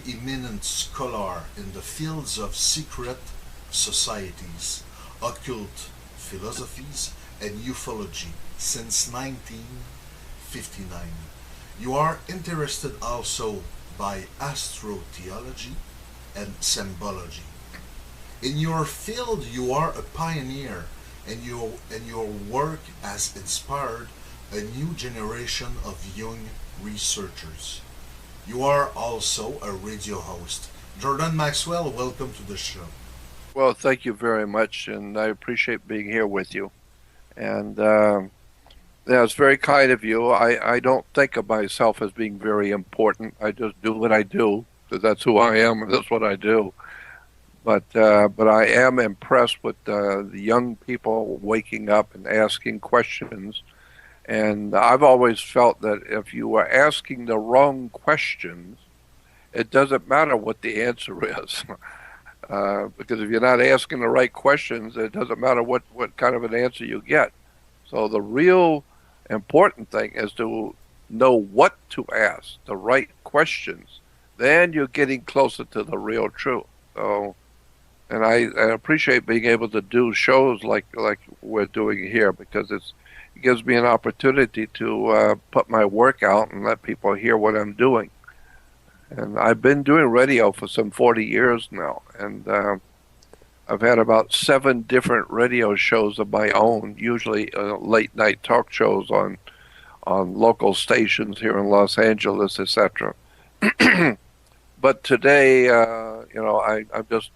eminent scholar in the fields of secret societies, occult philosophies, and ufology since 1959. You are interested also by astrotheology and symbology. In your field, you are a pioneer, and your work has inspired a new generation of young researchers. You are also a radio host. Jordan Maxwell, welcome to the show. Well, thank you very much, and I appreciate being here with you. And yeah, it's very kind of you. I don't think of myself as being very important. I just do what I do because that's who I am and that's what I do. But I am impressed with the young people waking up and asking questions. And I've always felt that if you are asking the wrong questions, it doesn't matter what the answer is. Because if you're not asking the right questions, it doesn't matter what kind of an answer you get. So the real important thing is to know what to ask, the right questions. Then you're getting closer to the real truth. So, and I appreciate being able to do shows like we're doing here because it gives me an opportunity to put my work out and let people hear what I'm doing. And I've been doing radio for some 40 years now, and I've had about 7 different radio shows of my own, usually late night talk shows on local stations here in Los Angeles, etc. But today, I'm just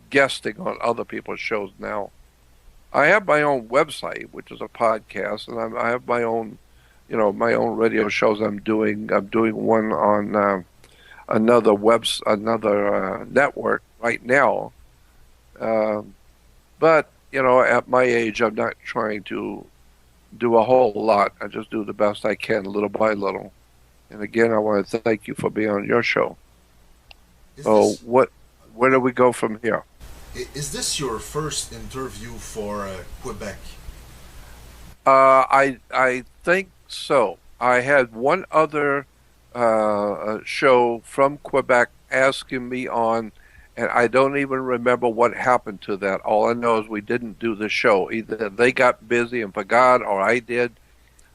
guesting on other people's shows now. I have my own website, which is a podcast, and I have my own, my own radio shows I'm doing. I'm doing one on another network right now. But at my age, I'm not trying to do a whole lot. I just do the best I can, little by little. And again, I want to thank you for being on your show. So, where do we go from here? Is this your first interview for Quebec? I think so. I had one other show from Quebec asking me on, and I don't even remember what happened to that. All I know is we didn't do the show. Either they got busy and forgot, or I did.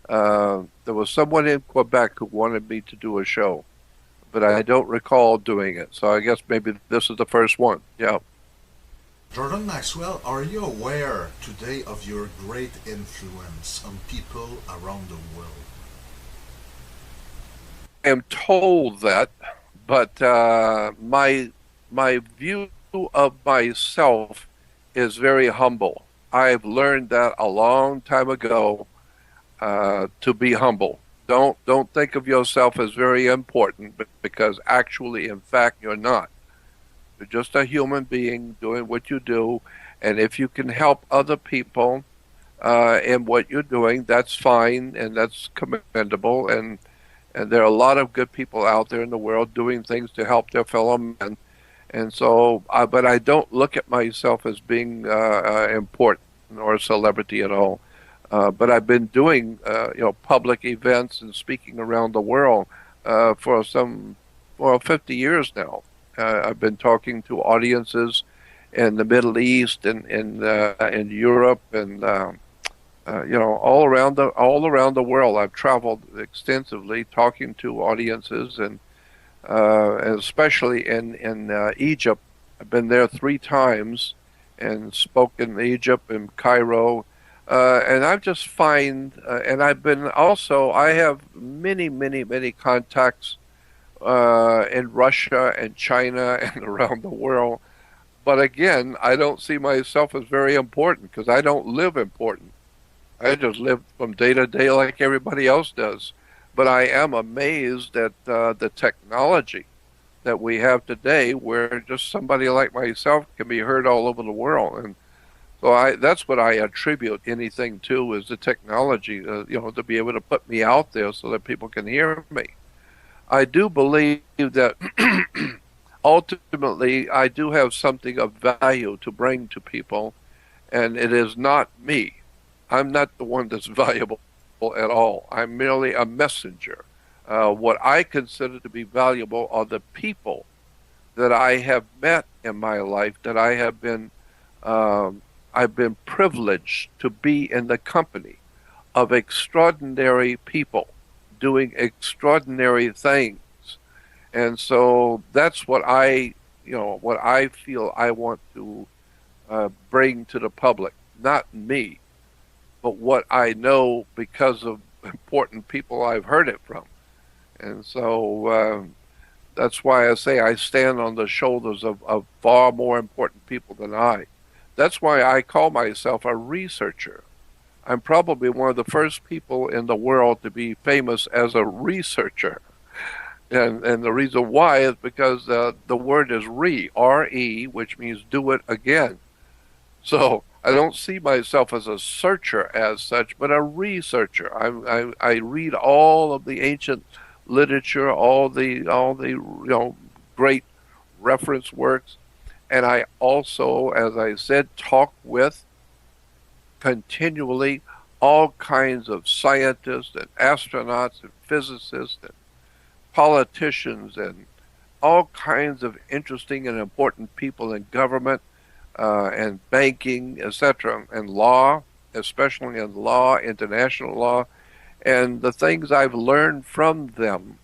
There was someone in Quebec who wanted me to do a show, but I don't recall doing it. So I guess maybe this is the first one. Yeah. Jordan Maxwell, are you aware today of your great influence on people around the world? I am told that, but my view of myself is very humble. I've learned that a long time ago to be humble. Don't think of yourself as very important because actually, in fact, you're not. You're just a human being doing what you do, and if you can help other people in what you're doing, that's fine and that's commendable. And there are a lot of good people out there in the world doing things to help their fellow men. And so, but I don't look at myself as being important or a celebrity at all. But I've been doing, public events and speaking around the world for 50 years now. I've been talking to audiences in the Middle East and in Europe and all around the world. I've traveled extensively talking to audiences and especially in Egypt. I've been there 3 times and spoke in Egypt and Cairo. And I just find, and I have many, many, many contacts in Russia and China and around the world. But again, I don't see myself as very important because I don't live important. I just live from day to day like everybody else does. But I am amazed at the technology that we have today where just somebody like myself can be heard all over the world. And so that's what I attribute anything to is the technology, to be able to put me out there so that people can hear me. I do believe that ultimately I do have something of value to bring to people, and it is not me. I'm not the one that's valuable at all. I'm merely a messenger. What I consider to be valuable are the people that I have met in my life, that I've been privileged to be in the company of extraordinary people doing extraordinary things. And so that's what what I feel I want to bring to the public. Not me, but what I know because of important people I've heard it from. And so that's why I say I stand on the shoulders of far more important people than I. That's why I call myself a researcher. I'm probably one of the first people in the world to be famous as a researcher. And the reason why is because the word is R-E, which means do it again. So I don't see myself as a searcher as such, but a researcher. I read all of the ancient literature, all the great reference works, and I also, as I said, talk with continually all kinds of scientists and astronauts and physicists and politicians and all kinds of interesting and important people in government and banking, etc., and law, especially in law, international law. And the things I've learned from them,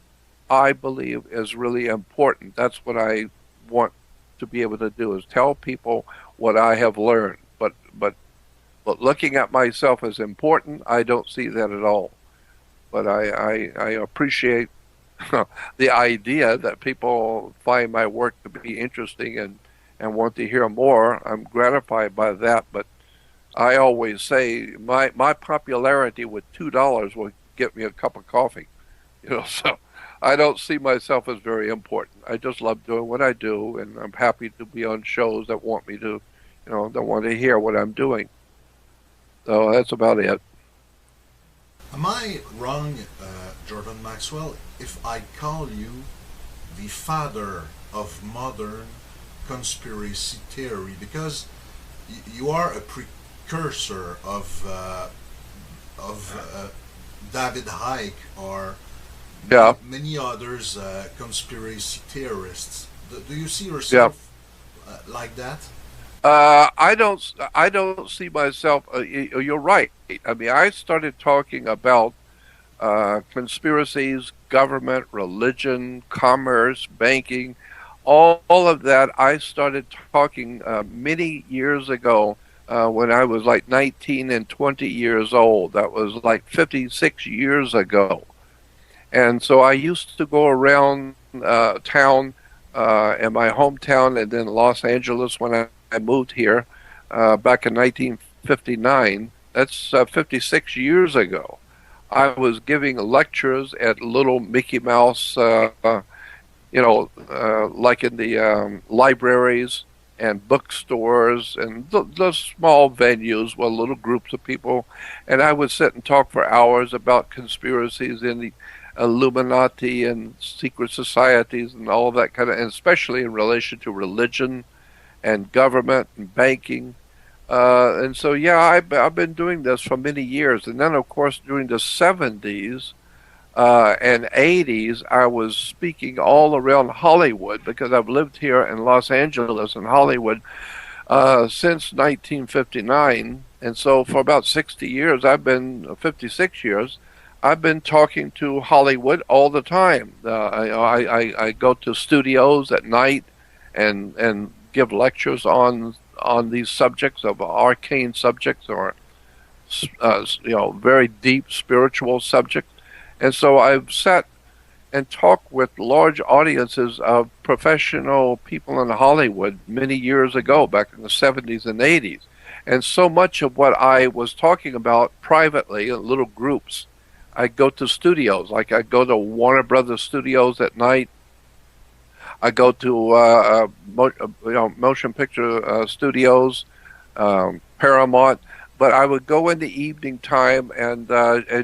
I believe, is really important. That's what I want to be able to do, is tell people what I have learned. But looking at myself as important, I don't see that at all. But I appreciate the idea that people find my work to be interesting and want to hear more. I'm gratified by that, but I always say my popularity with $2 will get me a cup of coffee. So I don't see myself as very important. I just love doing what I do, and I'm happy to be on shows that want me to, that want to hear what I'm doing. So that's about it. Am I wrong, Jordan Maxwell, if I call you the father of modern conspiracy theory? Because you are a precursor of David Icke or Yeah, many others conspiracy theorists. Do you see yeah. yourself like that? I don't see myself. You're right. I mean, I started talking about conspiracies, government, religion, commerce, banking, all of that. I started talking many years ago when I was like 19 and 20 years old. That was like 56 years ago. And so I used to go around town in my hometown and then Los Angeles when I moved here back in 1959. That's 56 years ago. I was giving lectures at little Mickey Mouse, like in the libraries and bookstores and the small venues with little groups of people. And I would sit and talk for hours about conspiracies in the Illuminati and secret societies and all that kind of, and especially in relation to religion and government and banking. And so, yeah, I've been doing this for many years. And then, of course, during the 70s and 80s, I was speaking all around Hollywood because I've lived here in Los Angeles and Hollywood since 1959. And so for about 60 years, 56 years, I've been talking to Hollywood all the time. I go to studios at night and give lectures on these subjects of arcane subjects or very deep spiritual subjects. And so I've sat and talked with large audiences of professional people in Hollywood many years ago, back in the 70s and 80s. And so much of what I was talking about privately in little groups, I go to studios. Like I go to Warner Brothers Studios at night. I go to motion picture studios, Paramount. But I would go in the evening time and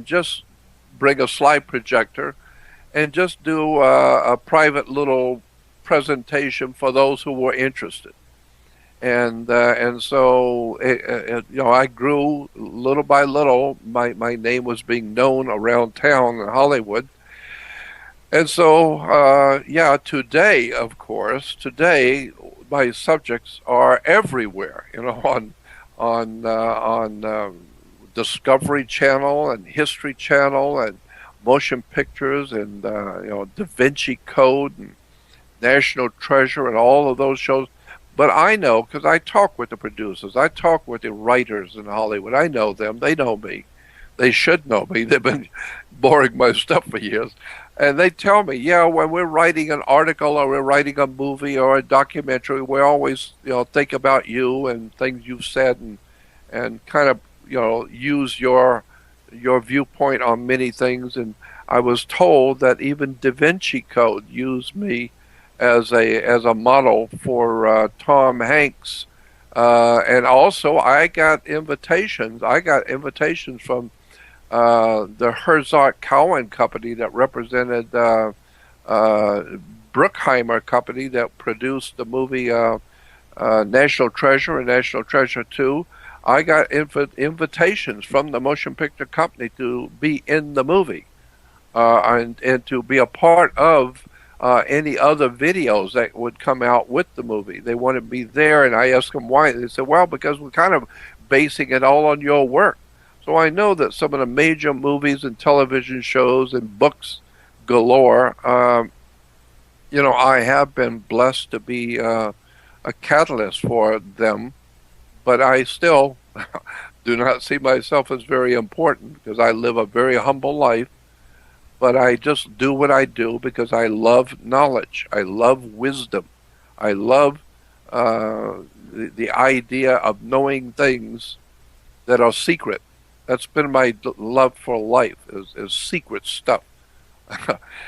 just bring a slide projector and just do a private little presentation for those who were interested. And so I grew little by little. My name was being known around town in Hollywood, And so, yeah, today, of course, today my subjects are everywhere. On Discovery Channel and History Channel and Motion Pictures and Da Vinci Code and National Treasure and all of those shows. But I know because I talk with the producers, I talk with the writers in Hollywood. I know them. They know me. They should know me. They've been borrowing my stuff for years. And they tell me, yeah, when we're writing an article or we're writing a movie or a documentary, we always, think about you and things you've said and kind of, use your viewpoint on many things. And I was told that even Da Vinci Code used me as a model for Tom Hanks. And also, I got invitations. I got invitations from the Herzog Cowan company that represented Bruckheimer company that produced the movie National Treasure and National Treasure 2. I got invitations from the motion picture company to be in the movie and to be a part of any other videos that would come out with the movie. They wanted me there, and I asked them why. They said, well, because we're kind of basing it all on your work. So I know that some of the major movies and television shows and books galore, I have been blessed to be a catalyst for them, but I still do not see myself as very important because I live a very humble life, but I just do what I do because I love knowledge. I love wisdom. I love the idea of knowing things that are secret. That's been my love for life, is secret stuff.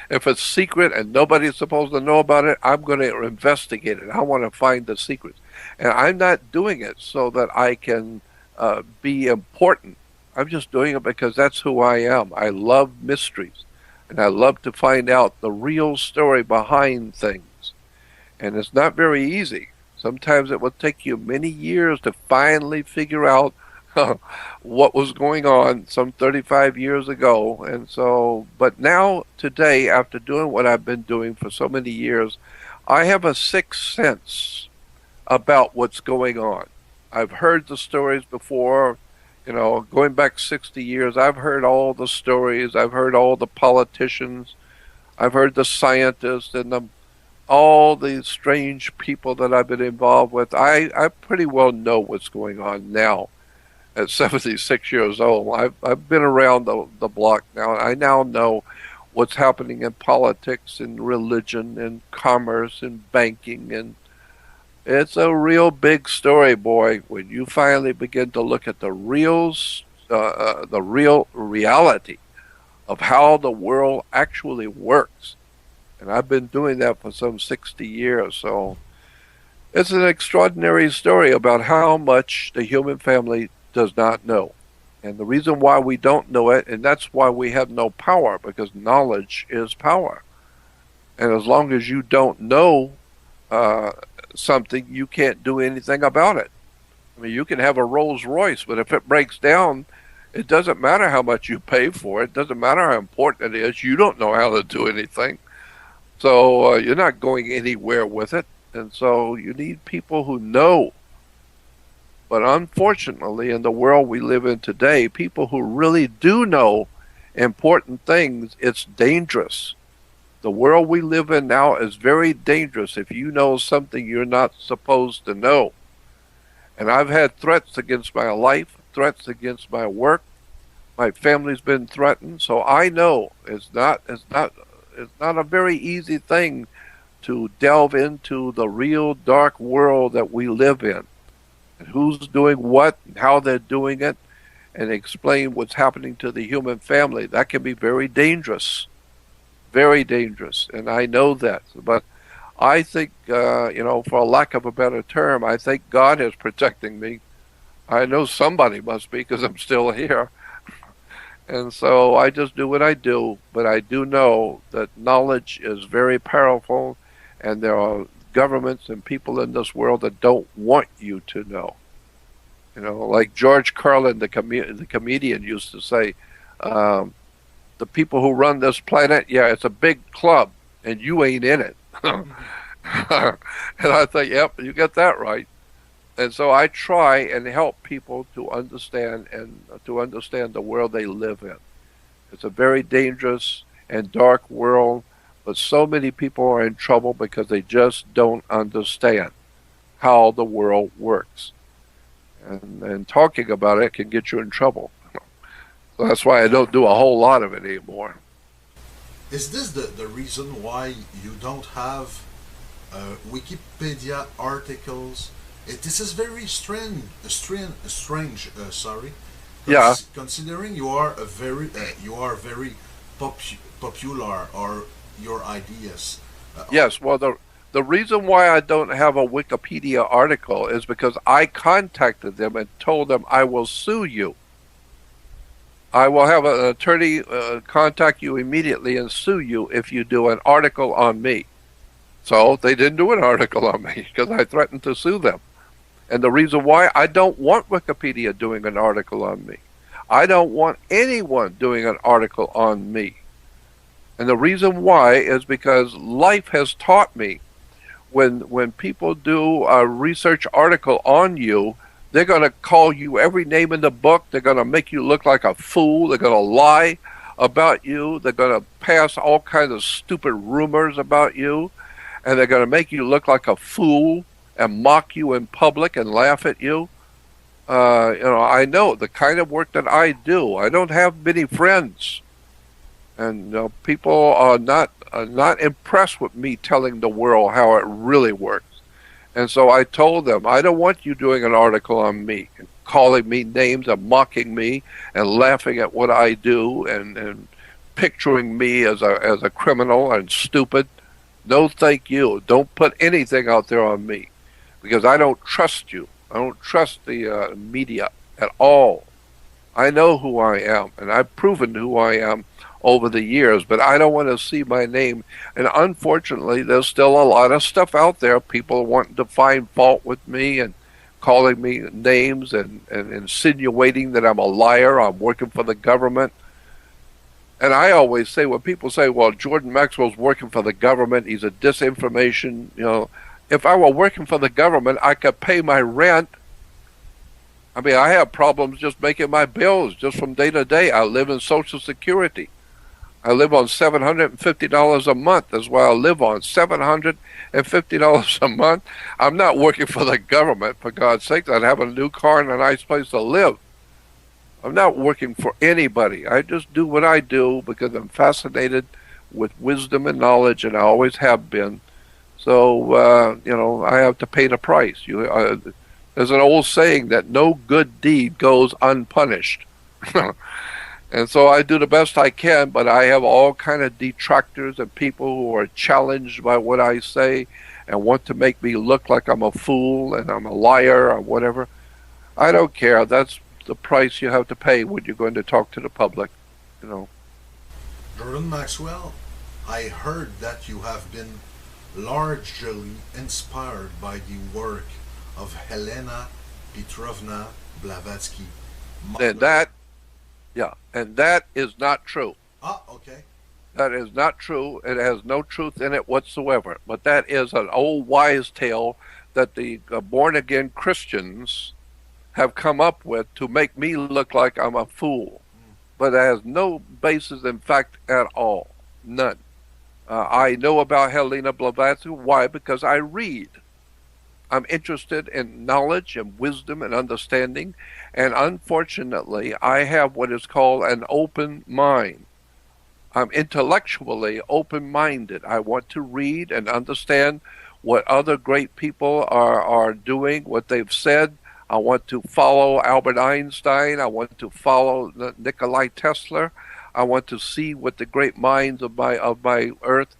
If it's secret and nobody's supposed to know about it, I'm going to investigate it. I want to find the secrets. And I'm not doing it so that I can be important. I'm just doing it because that's who I am. I love mysteries. And I love to find out the real story behind things. And it's not very easy. Sometimes it will take you many years to finally figure out what was going on some 35 years ago. And so, but now, today, after doing what I've been doing for so many years, I have a sixth sense about what's going on. I've heard the stories before, going back 60 years. I've heard all the stories. I've heard all the politicians. I've heard the scientists and all the strange people that I've been involved with. I pretty well know what's going on now. At 76 years old, I've been around the block now. I now know what's happening in politics and religion and commerce and banking, and it's a real big story, boy. When you finally begin to look at the real reality of how the world actually works, and I've been doing that for some 60 years, so it's an extraordinary story about how much the human family does not know. And the reason why we don't know it, and that's why we have no power, because knowledge is power. And as long as you don't know something, you can't do anything about it. I mean, you can have a Rolls Royce, but if it breaks down, it doesn't matter how much you pay for it. It doesn't matter how important it is. You don't know how to do anything. So you're not going anywhere with it. And so you need people who know. But unfortunately, in the world we live in today, people who really do know important things, it's dangerous. The world we live in now is very dangerous if you know something you're not supposed to know. And I've had threats against my life, threats against my work. My family's been threatened, so I know it's not a very easy thing to delve into the real dark world that we live in. And who's doing what and how they're doing it, and explain what's happening to the human family. That can be very dangerous. Very dangerous. And I know that. But I think, for lack of a better term, I think God is protecting me. I know somebody must be because I'm still here. And so I just do what I do. But I do know that knowledge is very powerful, and there are governments and people in this world that don't want you to know. Like George Carlin, the comedian, used to say, the people who run this planet, yeah, it's a big club, and you ain't in it. And I think, yep, you get that right. And so I try and help people to understand and to understand the world they live in. It's a very dangerous and dark world, but so many people are in trouble because they just don't understand how the world works. And talking about it can get you in trouble. So that's why I don't do a whole lot of it anymore. Is this the reason why you don't have Wikipedia articles? This is very strange. Sorry, Yeah. considering you are very popular or your ideas. Yes. Well, the reason why I don't have a Wikipedia article is because I contacted them and told them I will sue you. I will have an attorney contact you immediately and sue you if you do an article on me. So they didn't do an article on me because I threatened to sue them. And the reason why, I don't want Wikipedia doing an article on me. I don't want anyone doing an article on me. And the reason why is because life has taught me when people do a research article on you, they're going to call you every name in the book. They're going to make you look like a fool. They're going to lie about you. They're going to pass all kinds of stupid rumors about you. And they're going to make you look like a fool and mock you in public and laugh at you. I know the kind of work that I do. I don't have many friends. And people are not impressed with me telling the world how it really works. And so I told them, I don't want you doing an article on me, and calling me names and mocking me and laughing at what I do and picturing me as a criminal and stupid. No, thank you. Don't put anything out there on me because I don't trust you. I don't trust the media at all. I know who I am, and I've proven who I am over the years, but I don't want to see my name. And unfortunately, there's still a lot of stuff out there. People wanting to find fault with me and calling me names and insinuating that I'm a liar, I'm working for the government. And I always say, when people say, well, Jordan Maxwell's working for the government, he's a disinformation, if I were working for the government, I could pay my rent. I mean, I have problems just making my bills just from day to day. I live in Social Security. I live on $750 a month. That's why I live on $750 a month. I'm not working for the government, for God's sake. I'd have a new car and a nice place to live. I'm not working for anybody. I just do what I do because I'm fascinated with wisdom and knowledge, and I always have been. So, I have to pay the price. There's an old saying that no good deed goes unpunished. And so I do the best I can, but I have all kind of detractors and people who are challenged by what I say and want to make me look like I'm a fool and I'm a liar or whatever. I don't care. That's the price you have to pay when you're going to talk to the public. Jordan Maxwell, I heard that you have been largely inspired by the work of Helena Petrovna Blavatsky. And that is not true. Ah, okay. That is not true. It has no truth in it whatsoever. But that is an old wise tale that the born-again Christians have come up with to make me look like I'm a fool. But it has no basis in fact at all. None. I know about Helena Blavatsky. Why? Because I read. I'm interested in knowledge and wisdom and understanding, and unfortunately, I have what is called an open mind. I'm intellectually open-minded. I want to read and understand what other great people are doing, what they've said. I want to follow Albert Einstein. I want to follow Nikola Tesla. I want to see what the great minds of my earth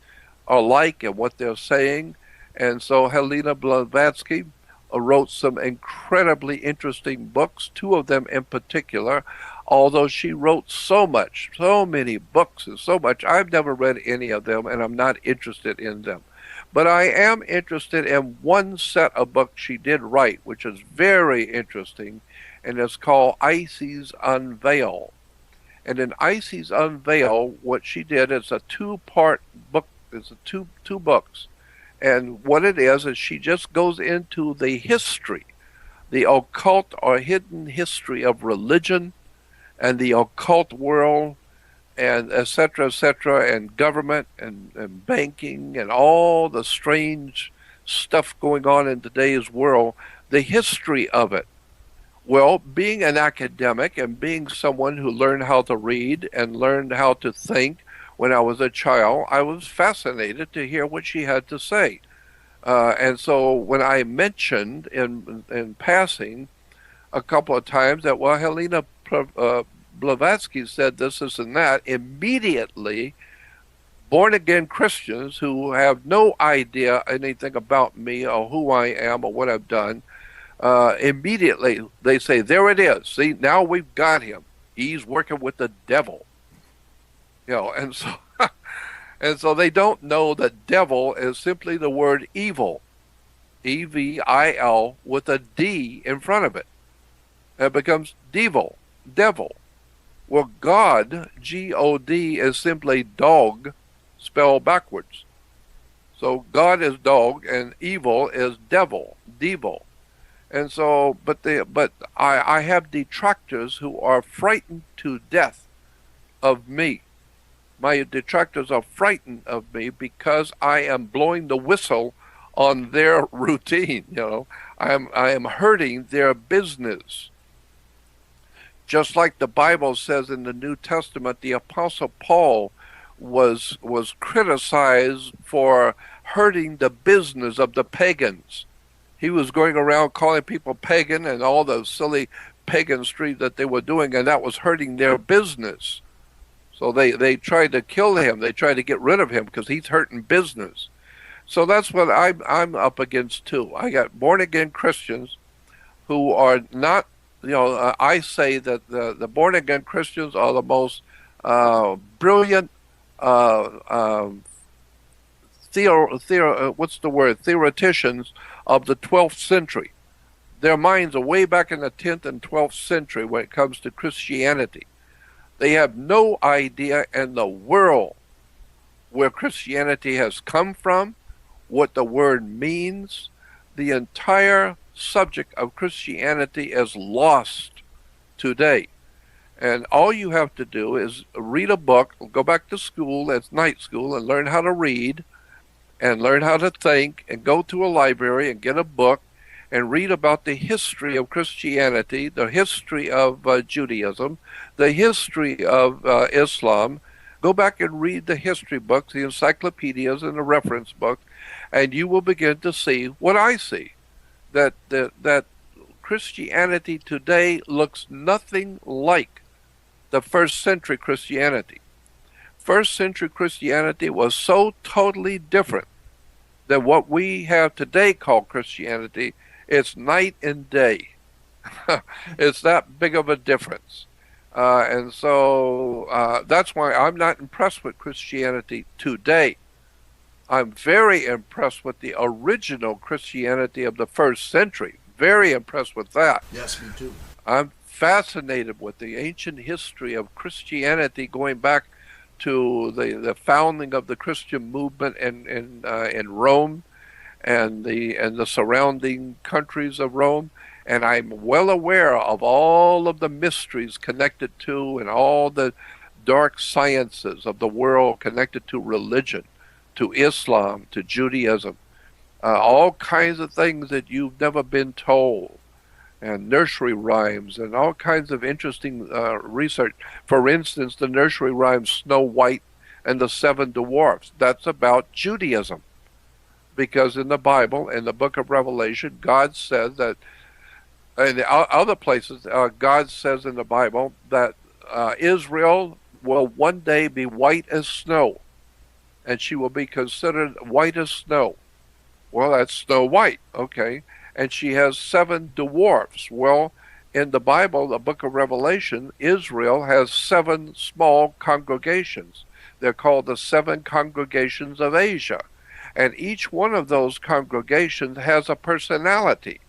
are like and what they're saying. And so Helena Blavatsky wrote some incredibly interesting books, two of them in particular, although she wrote so many books and so much. I've never read any of them, and I'm not interested in them. But I am interested in one set of books she did write, which is very interesting, and it's called Isis Unveiled. And in Isis Unveiled, what she did is a two-part book. It's a two books. And what it is she just goes into the history, the occult or hidden history of religion and the occult world and et cetera, and government and banking and all the strange stuff going on in today's world, the history of it. Well, being an academic and being someone who learned how to read and learned how to think when I was a child, I was fascinated to hear what she had to say. And so when I mentioned in passing a couple of times that, well, Helena Blavatsky said this and that, immediately born-again Christians who have no idea anything about me or who I am or what I've done, immediately they say, there it is. See, now we've got him. He's working with the devil. And so and so they don't know that devil is simply the word evil, E-V-I-L, with a D in front of it. It becomes devil. Well, God, G-O-D, is simply dog, spelled backwards. So God is dog, and evil is devil. And so, but I have detractors who are frightened to death of me. My detractors are frightened of me because I am blowing the whistle on their routine. I am hurting their business. Just like the Bible says in the New Testament, the Apostle Paul was criticized for hurting the business of the pagans. He was going around calling people pagan and all the silly paganstry that they were doing, and that was hurting their business. So they tried to kill him. They tried to get rid of him because he's hurting business. So that's what I'm up against too. I got born-again Christians who are not, I say that the born-again Christians are the most brilliant theoreticians of the 12th century. Their minds are way back in the 10th and 12th century when it comes to Christianity. They have no idea in the world where Christianity has come from, what the word means. The entire subject of Christianity is lost today. And all you have to do is read a book, go back to school, that's night school, and learn how to read and learn how to think and go to a library and get a book and read about the history of Christianity, the history of Judaism, the history of Islam. Go back and read the history books, the encyclopedias and the reference books, and you will begin to see what I see, that Christianity today looks nothing like the first century Christianity. First century Christianity was so totally different than what we have today called Christianity. It's night and day. It's that big of a difference. And so that's why I'm not impressed with Christianity today. I'm very impressed with the original Christianity of the first century. Very impressed with that. Yes, me too. I'm fascinated with the ancient history of Christianity going back to the founding of the Christian movement in Rome and the surrounding countries of Rome. And I'm well aware of all of the mysteries connected to and all the dark sciences of the world connected to religion, to Islam, to Judaism, all kinds of things that you've never been told, and nursery rhymes and all kinds of interesting research. For instance, the nursery rhyme Snow White and the Seven Dwarfs, that's about Judaism. Because in the Bible, in the book of Revelation, God says that, in other places, God says in the Bible that Israel will one day be white as snow, and she will be considered white as snow. Well, that's Snow White, okay. And she has 7 dwarfs. Well, in the Bible, the book of Revelation, Israel has 7 small congregations. They're called the 7 congregations of Asia. And each one of those congregations has a personality.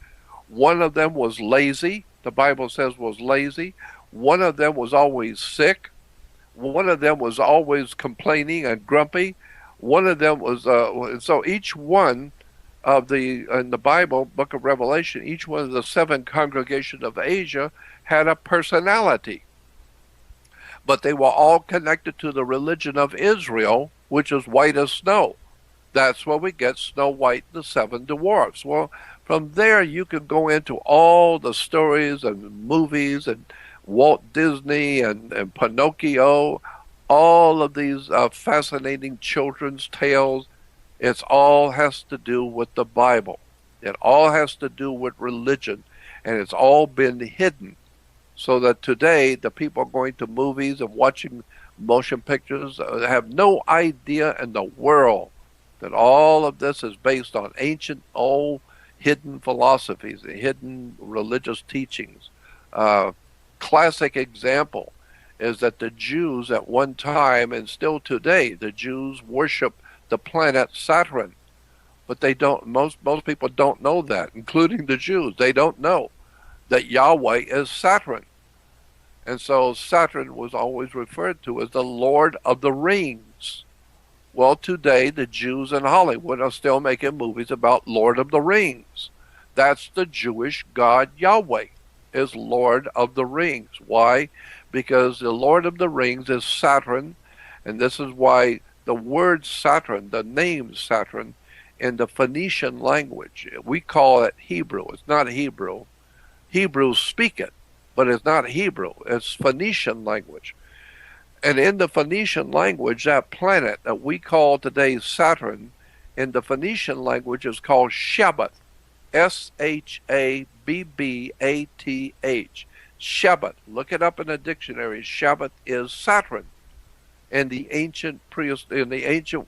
One of them was lazy, the Bible says was lazy. One of them was always sick. One of them was always complaining and grumpy. One of them was so each one of the in the Bible, Book of Revelation, each one of the seven congregations of Asia had a personality, but they were all connected to the religion of Israel, which is white as snow. That's where we get Snow White, the Seven Dwarfs. Well, from there you can go into all the stories and movies and Walt Disney and Pinocchio, all of these fascinating children's tales. It all has to do with the Bible. It all has to do with religion, and it's all been hidden. So that today the people going to movies and watching motion pictures have no idea in the world that all of this is based on ancient, old, hidden philosophies, hidden religious teachings. Classic example is that the Jews at one time, and still today, the Jews worship the planet Saturn. But they don't. Most people don't know that, including the Jews. They don't know that Yahweh is Saturn. And so Saturn was always referred to as the Lord of the Rings. Well, today the Jews in Hollywood are still making movies about Lord of the Rings. That's the Jewish God Yahweh, is Lord of the Rings. Why? Because the Lord of the Rings is Saturn, and this is why the word Saturn, the name Saturn, in the Phoenician language, we call it Hebrew. It's not Hebrew. Hebrews speak it, but it's not Hebrew. It's Phoenician language. And in the Phoenician language, that planet that we call today Saturn, in the Phoenician language is called Shabbath. Shabbath. Shabbath. Look it up in a dictionary. Shabbath is Saturn in the ancient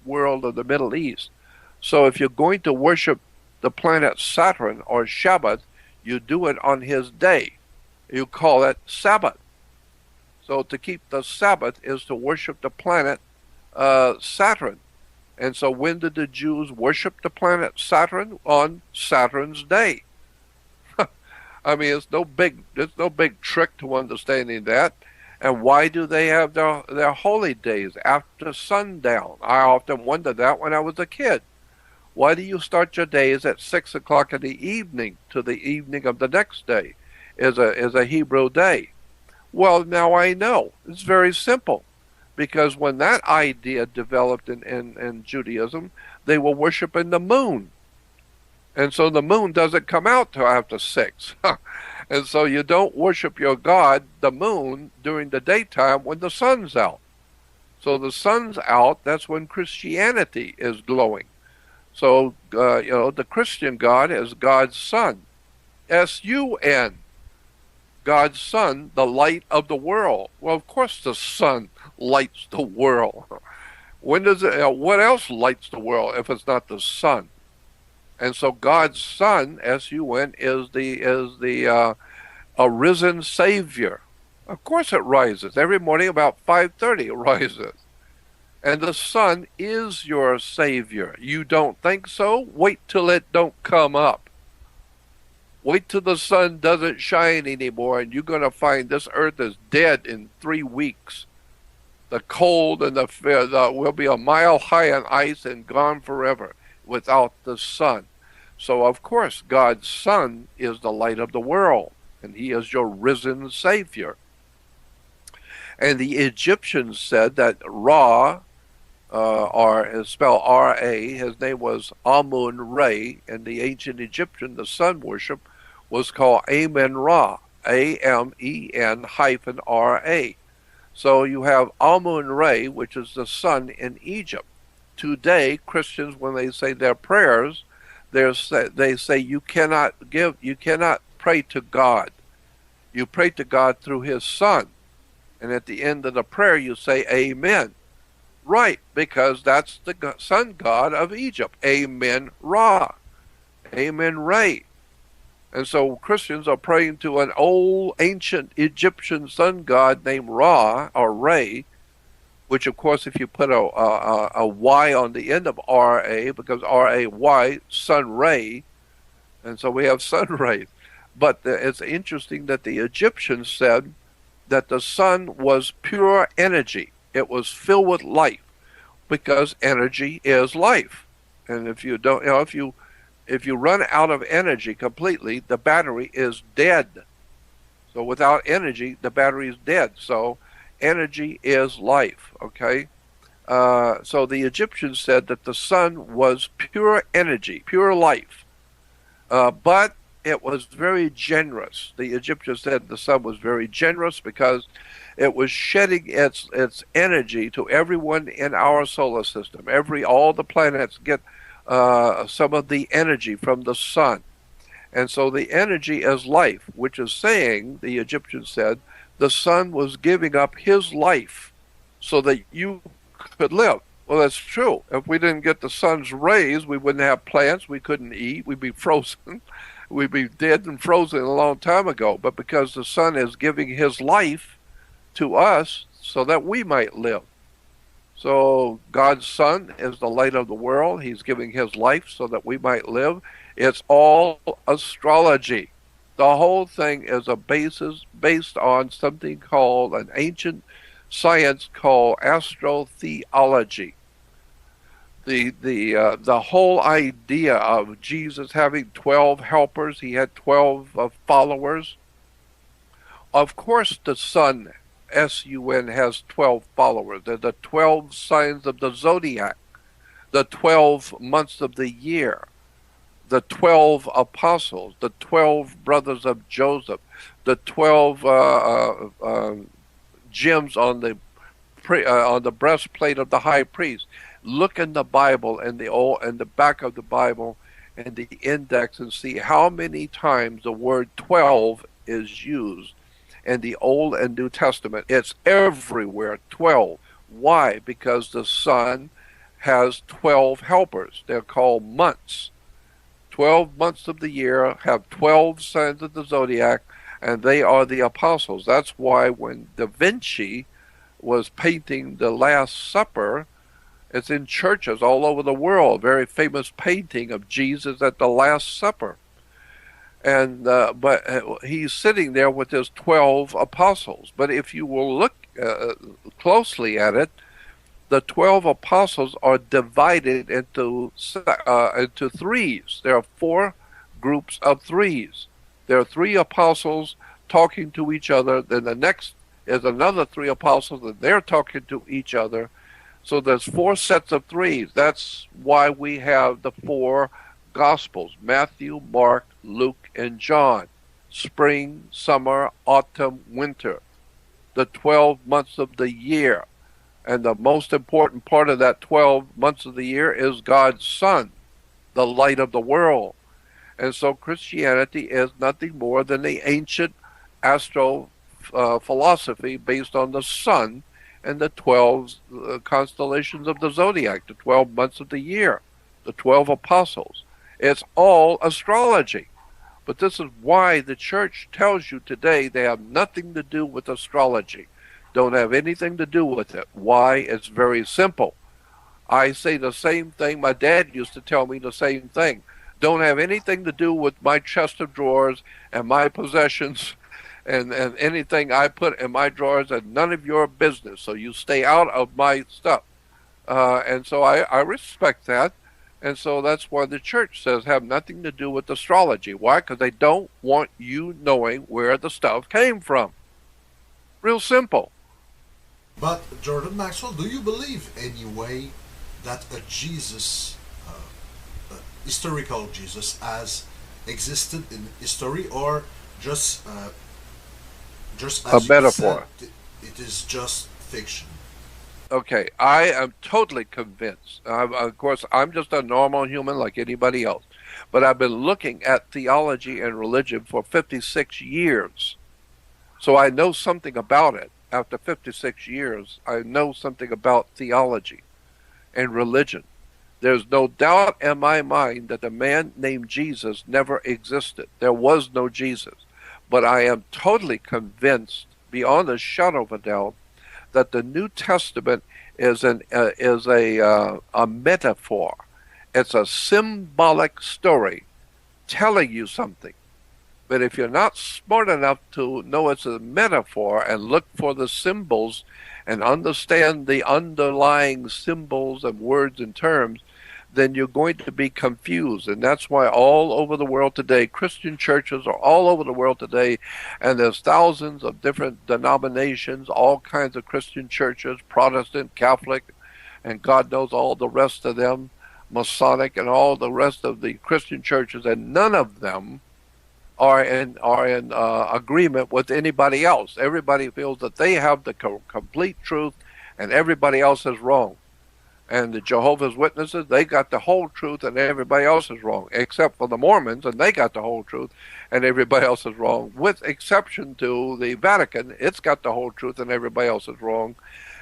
world of the Middle East. So if you're going to worship the planet Saturn or Shabbath, you do it on his day. You call it Sabbath. So to keep the Sabbath is to worship the planet Saturn. And so when did the Jews worship the planet Saturn? On Saturn's day. I mean, there's no big trick to understanding that. And why do they have their holy days after sundown? I often wondered that when I was a kid. Why do you start your days at 6 o'clock in the evening to the evening of the next day is a Hebrew day? Well, now I know. It's very simple. Because when that idea developed in Judaism, they were worshiping the moon. And so the moon doesn't come out till after 6. And so you don't worship your God, the moon, during the daytime when the sun's out. So the sun's out, that's when Christianity is glowing. So, the Christian God is God's Son. S-U-N. God's Son, the light of the world. Well, of course the sun lights the world. When does it? What else lights the world if it's not the sun? And so God's Son, S-U-N, is the risen Savior. Of course it rises. Every morning about 5:30 it rises. And the sun is your Savior. You don't think so? Wait till it don't come up. Wait till the sun doesn't shine anymore, and you're going to find this earth is dead in 3 weeks. The cold and the will be a mile high in ice and gone forever without the sun. So, of course, God's Son is the light of the world, and he is your risen Savior. And the Egyptians said that Ra, or is spelled R-A, his name was Amun-Re. In the ancient Egyptian, the sun worship was called Amen-Ra, A-M-E-N-R-A. So you have Amun-Re, which is the sun in Egypt. Today, Christians, when they say their prayers, they say you cannot pray to God. You pray to God through his Son. And at the end of the prayer, you say Amen. Right, because that's the sun god of Egypt. Amen-Ra. Amen-Re. And so Christians are praying to an old ancient Egyptian sun god named Ra, or Re, which of course if you put a Y on the end of R-A, because R-A-Y, sun ray, and so we have sun rays. But it's interesting that the Egyptians said that the sun was pure energy. It was filled with life because energy is life. And if you don't, if you run out of energy completely, the battery is dead. So without energy, the battery is dead. So energy is life. Okay. So the Egyptians said that the sun was pure energy, pure life, but it was very generous. The Egyptians said the sun was very generous because it was shedding its energy to everyone in our solar system. All the planets get some of the energy from the sun. And so the energy is life, which is saying, the Egyptians said, the sun was giving up his life so that you could live. Well, that's true. If we didn't get the sun's rays, we wouldn't have plants, we couldn't eat, we'd be frozen. We'd be dead and frozen a long time ago. But because the sun is giving his life to us so that we might live. So God's Son is the light of the world. He's giving his life so that we might live. It's all astrology. The whole thing is a basis based on something called an ancient science called astrotheology. The whole idea of Jesus having 12 helpers, he had 12 followers. Of course the sun, S-U-N, has 12 followers. They're the 12 signs of the zodiac, the 12 months of the year, the 12 apostles, the 12 brothers of Joseph, the 12 gems on the breastplate of the high priest. Look in the Bible and the back of the Bible and the index and see how many times the word 12 is used in the Old and New Testament. It's everywhere, 12. Why? Because the sun has 12 helpers. They're called months. 12 months of the year have 12 signs of the zodiac, and they are the apostles. That's why when Da Vinci was painting the Last Supper, it's in churches all over the world, very famous painting of Jesus at the Last Supper. And but he's sitting there with his 12 apostles. But if you will look closely at it, the 12 apostles are divided into threes. There are 4 groups of threes. There are 3 apostles talking to each other. Then the next is another 3 apostles, and they're talking to each other. So there's 4 sets of threes. That's why we have the 4 Gospels: Matthew, Mark, Luke, and John. Spring, summer, autumn, winter. The 12 months of the year. And the most important part of that 12 months of the year is God's Son, the light of the world. And so Christianity is nothing more than the ancient astro philosophy based on the sun and the 12 constellations of the zodiac, the 12 months of the year, the 12 apostles. It's all astrology. But this is why the church tells you today they have nothing to do with astrology. Don't have anything to do with it. Why? It's very simple. I say the same thing. My dad used to tell me the same thing. Don't have anything to do with my chest of drawers and my possessions and anything I put in my drawers, and none of your business. So you stay out of my stuff. And so I respect that. And so that's why the church says have nothing to do with astrology. Why? Because they don't want you knowing where the stuff came from. Real simple. But Jordan Maxwell, do you believe anyway that a Jesus, historical Jesus, has existed in history, or just as A you metaphor. said, it is just fiction? Okay, I am totally convinced. Of course, I'm just a normal human like anybody else. But I've been looking at theology and religion for 56 years. So I know something about it. After 56 years, I know something about theology and religion. There's no doubt in my mind that a man named Jesus never existed. There was no Jesus. But I am totally convinced, beyond a shadow of a doubt, that the New Testament is a metaphor. It's a symbolic story telling you something. But if you're not smart enough to know it's a metaphor and look for the symbols and understand the underlying symbols and words and terms, then you're going to be confused. And that's why all over the world today, Christian churches are all over the world today, and there's thousands of different denominations, all kinds of Christian churches, Protestant, Catholic, and God knows all the rest of them, Masonic, and all the rest of the Christian churches, and none of them are in agreement with anybody else. Everybody feels that they have the complete truth, and everybody else is wrong. And the Jehovah's Witnesses, they got the whole truth, and everybody else is wrong, except for the Mormons, and they got the whole truth, and everybody else is wrong. With exception to the Vatican, it's got the whole truth, and everybody else is wrong.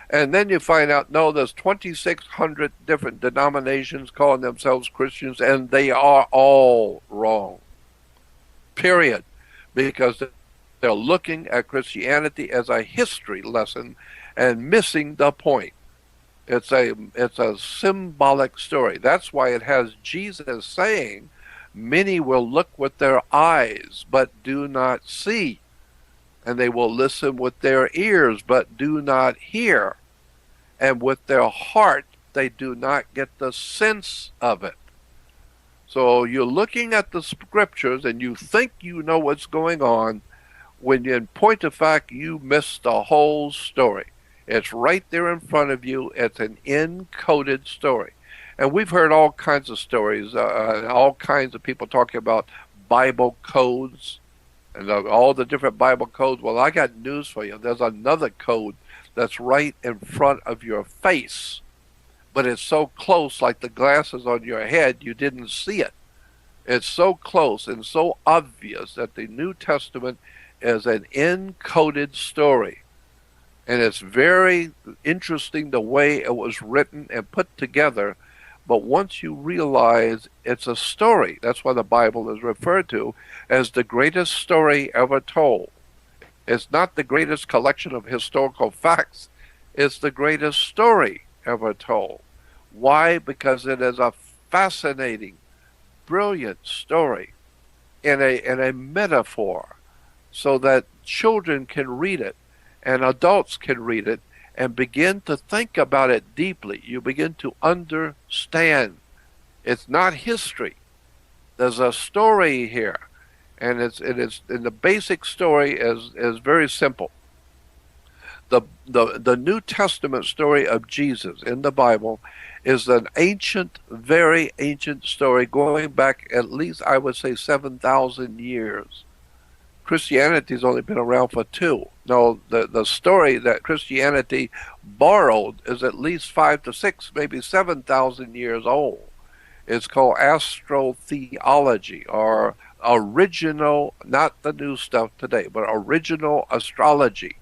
And then you find out, no, there's 2,600 different denominations calling themselves Christians, and they are all wrong. Period. Because they're looking at Christianity as a history lesson and missing the point. It's a symbolic story. That's why it has Jesus saying, many will look with their eyes but do not see, and they will listen with their ears but do not hear, and with their heart they do not get the sense of it. So you're looking at the scriptures and you think you know what's going on, when in point of fact you miss the whole story. It's right there in front of you. It's an encoded story. And we've heard all kinds of stories, all kinds of people talking about Bible codes and all the different Bible codes. Well, I got news for you. There's another code that's right in front of your face, but it's so close, like the glasses on your head, you didn't see it. It's so close and so obvious that the New Testament is an encoded story. And it's very interesting the way it was written and put together. But once you realize it's a story, that's why the Bible is referred to as the greatest story ever told. It's not the greatest collection of historical facts. It's the greatest story ever told. Why? Because it is a fascinating, brilliant story in a metaphor, so that children can read it and adults can read it and begin to think about it deeply. You begin to understand. It's not history. There's a story here, and and the basic story is very simple. The New Testament story of Jesus in the Bible is an ancient, very ancient story going back at least, I would say, 7,000 years. Christianity's only been around for 2. No, the story that Christianity borrowed is at least 5 to 6, maybe 7,000 years old. It's called astrotheology, or original, not the new stuff today, but original astrology.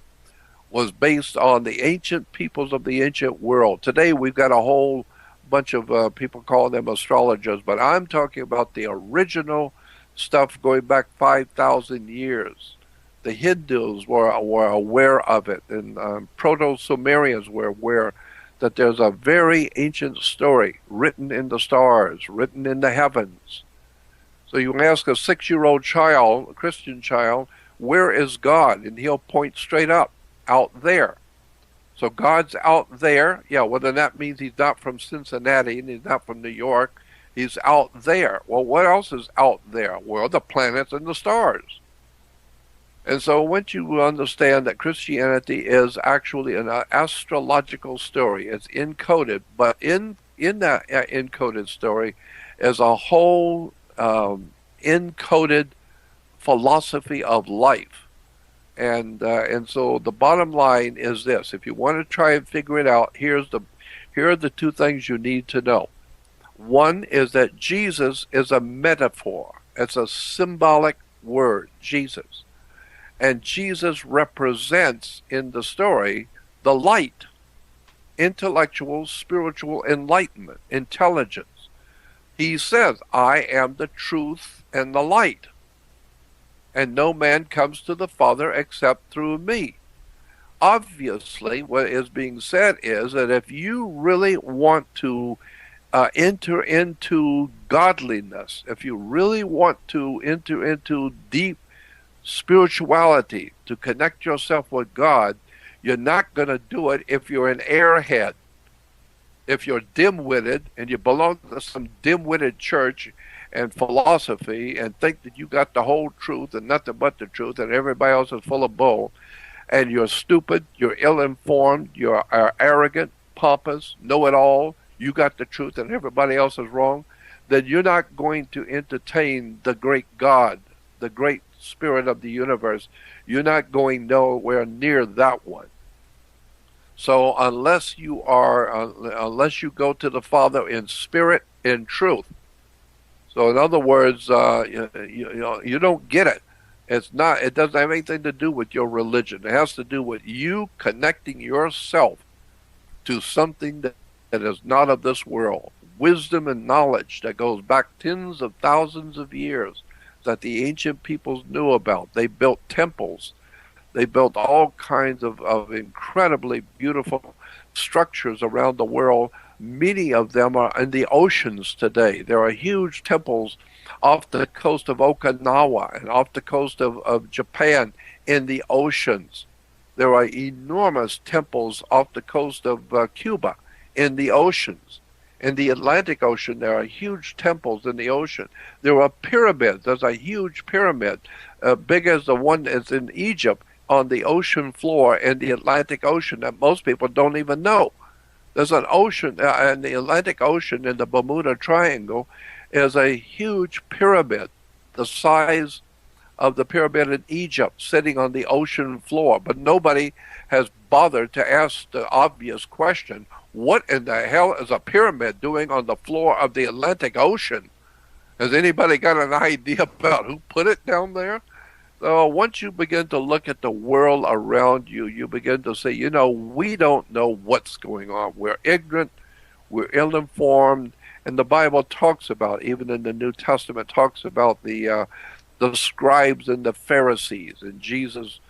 Was based on the ancient peoples of the ancient world. Today we've got a whole bunch of people calling them astrologers, but I'm talking about the original stuff going back 5,000 years. The Hindus were aware of it, and Proto-Sumerians were aware that there's a very ancient story written in the stars, written in the heavens. So you ask a 6-year-old child, a Christian child, where is God? And he'll point straight up. Out there. So God's out there. Yeah, well, then that means he's not from Cincinnati and he's not from New York. He's out there. Well, what else is out there? Well, the planets and the stars. And so once you understand that Christianity is actually an astrological story, it's encoded, but in that encoded story is a whole encoded philosophy of life. And so the bottom line is this: if you want to try and figure it out, here are the 2 things you need to know. One is that Jesus is a metaphor. It's a symbolic word, Jesus. And Jesus represents in the story the light, intellectual, spiritual enlightenment, intelligence. He says, I am the truth and the light, and no man comes to the Father except through me. Obviously, what is being said is that if you really want to enter into godliness, if you really want to enter into deep spirituality, to connect yourself with God, you're not going to do it if you're an airhead. If you're dim-witted and you belong to some dim-witted church and philosophy and think that you got the whole truth and nothing but the truth and everybody else is full of bull, and you're stupid, you're ill-informed, you're arrogant, pompous, know-it-all, you got the truth and everybody else is wrong, then you're not going to entertain the great God, the great Spirit of the universe. You're not going nowhere near that one. So unless you go to the Father in spirit, in truth. So in other words, you don't get it. It doesn't have anything to do with your religion. It has to do with you connecting yourself to something that is not of this world. Wisdom and knowledge that goes back tens of thousands of years that the ancient peoples knew about. They built temples. They built all kinds of incredibly beautiful structures around the world. Many of them are in the oceans today. There are huge temples off the coast of Okinawa and off the coast of Japan in the oceans. There are enormous temples off the coast of Cuba in the oceans. In the Atlantic Ocean, there are huge temples in the ocean. There are pyramids. There's a huge pyramid, big as the one that's in Egypt, on the ocean floor in the Atlantic Ocean that most people don't even know. There's an ocean in the Atlantic Ocean in the Bermuda Triangle is a huge pyramid, the size of the pyramid in Egypt, sitting on the ocean floor. But nobody has bothered to ask the obvious question, what in the hell is a pyramid doing on the floor of the Atlantic Ocean? Has anybody got an idea about who put it down there? So once you begin to look at the world around you, you begin to say, we don't know what's going on. We're ignorant, we're ill-informed, and the Bible talks about, even in the New Testament, talks about the scribes and the Pharisees, and Jesus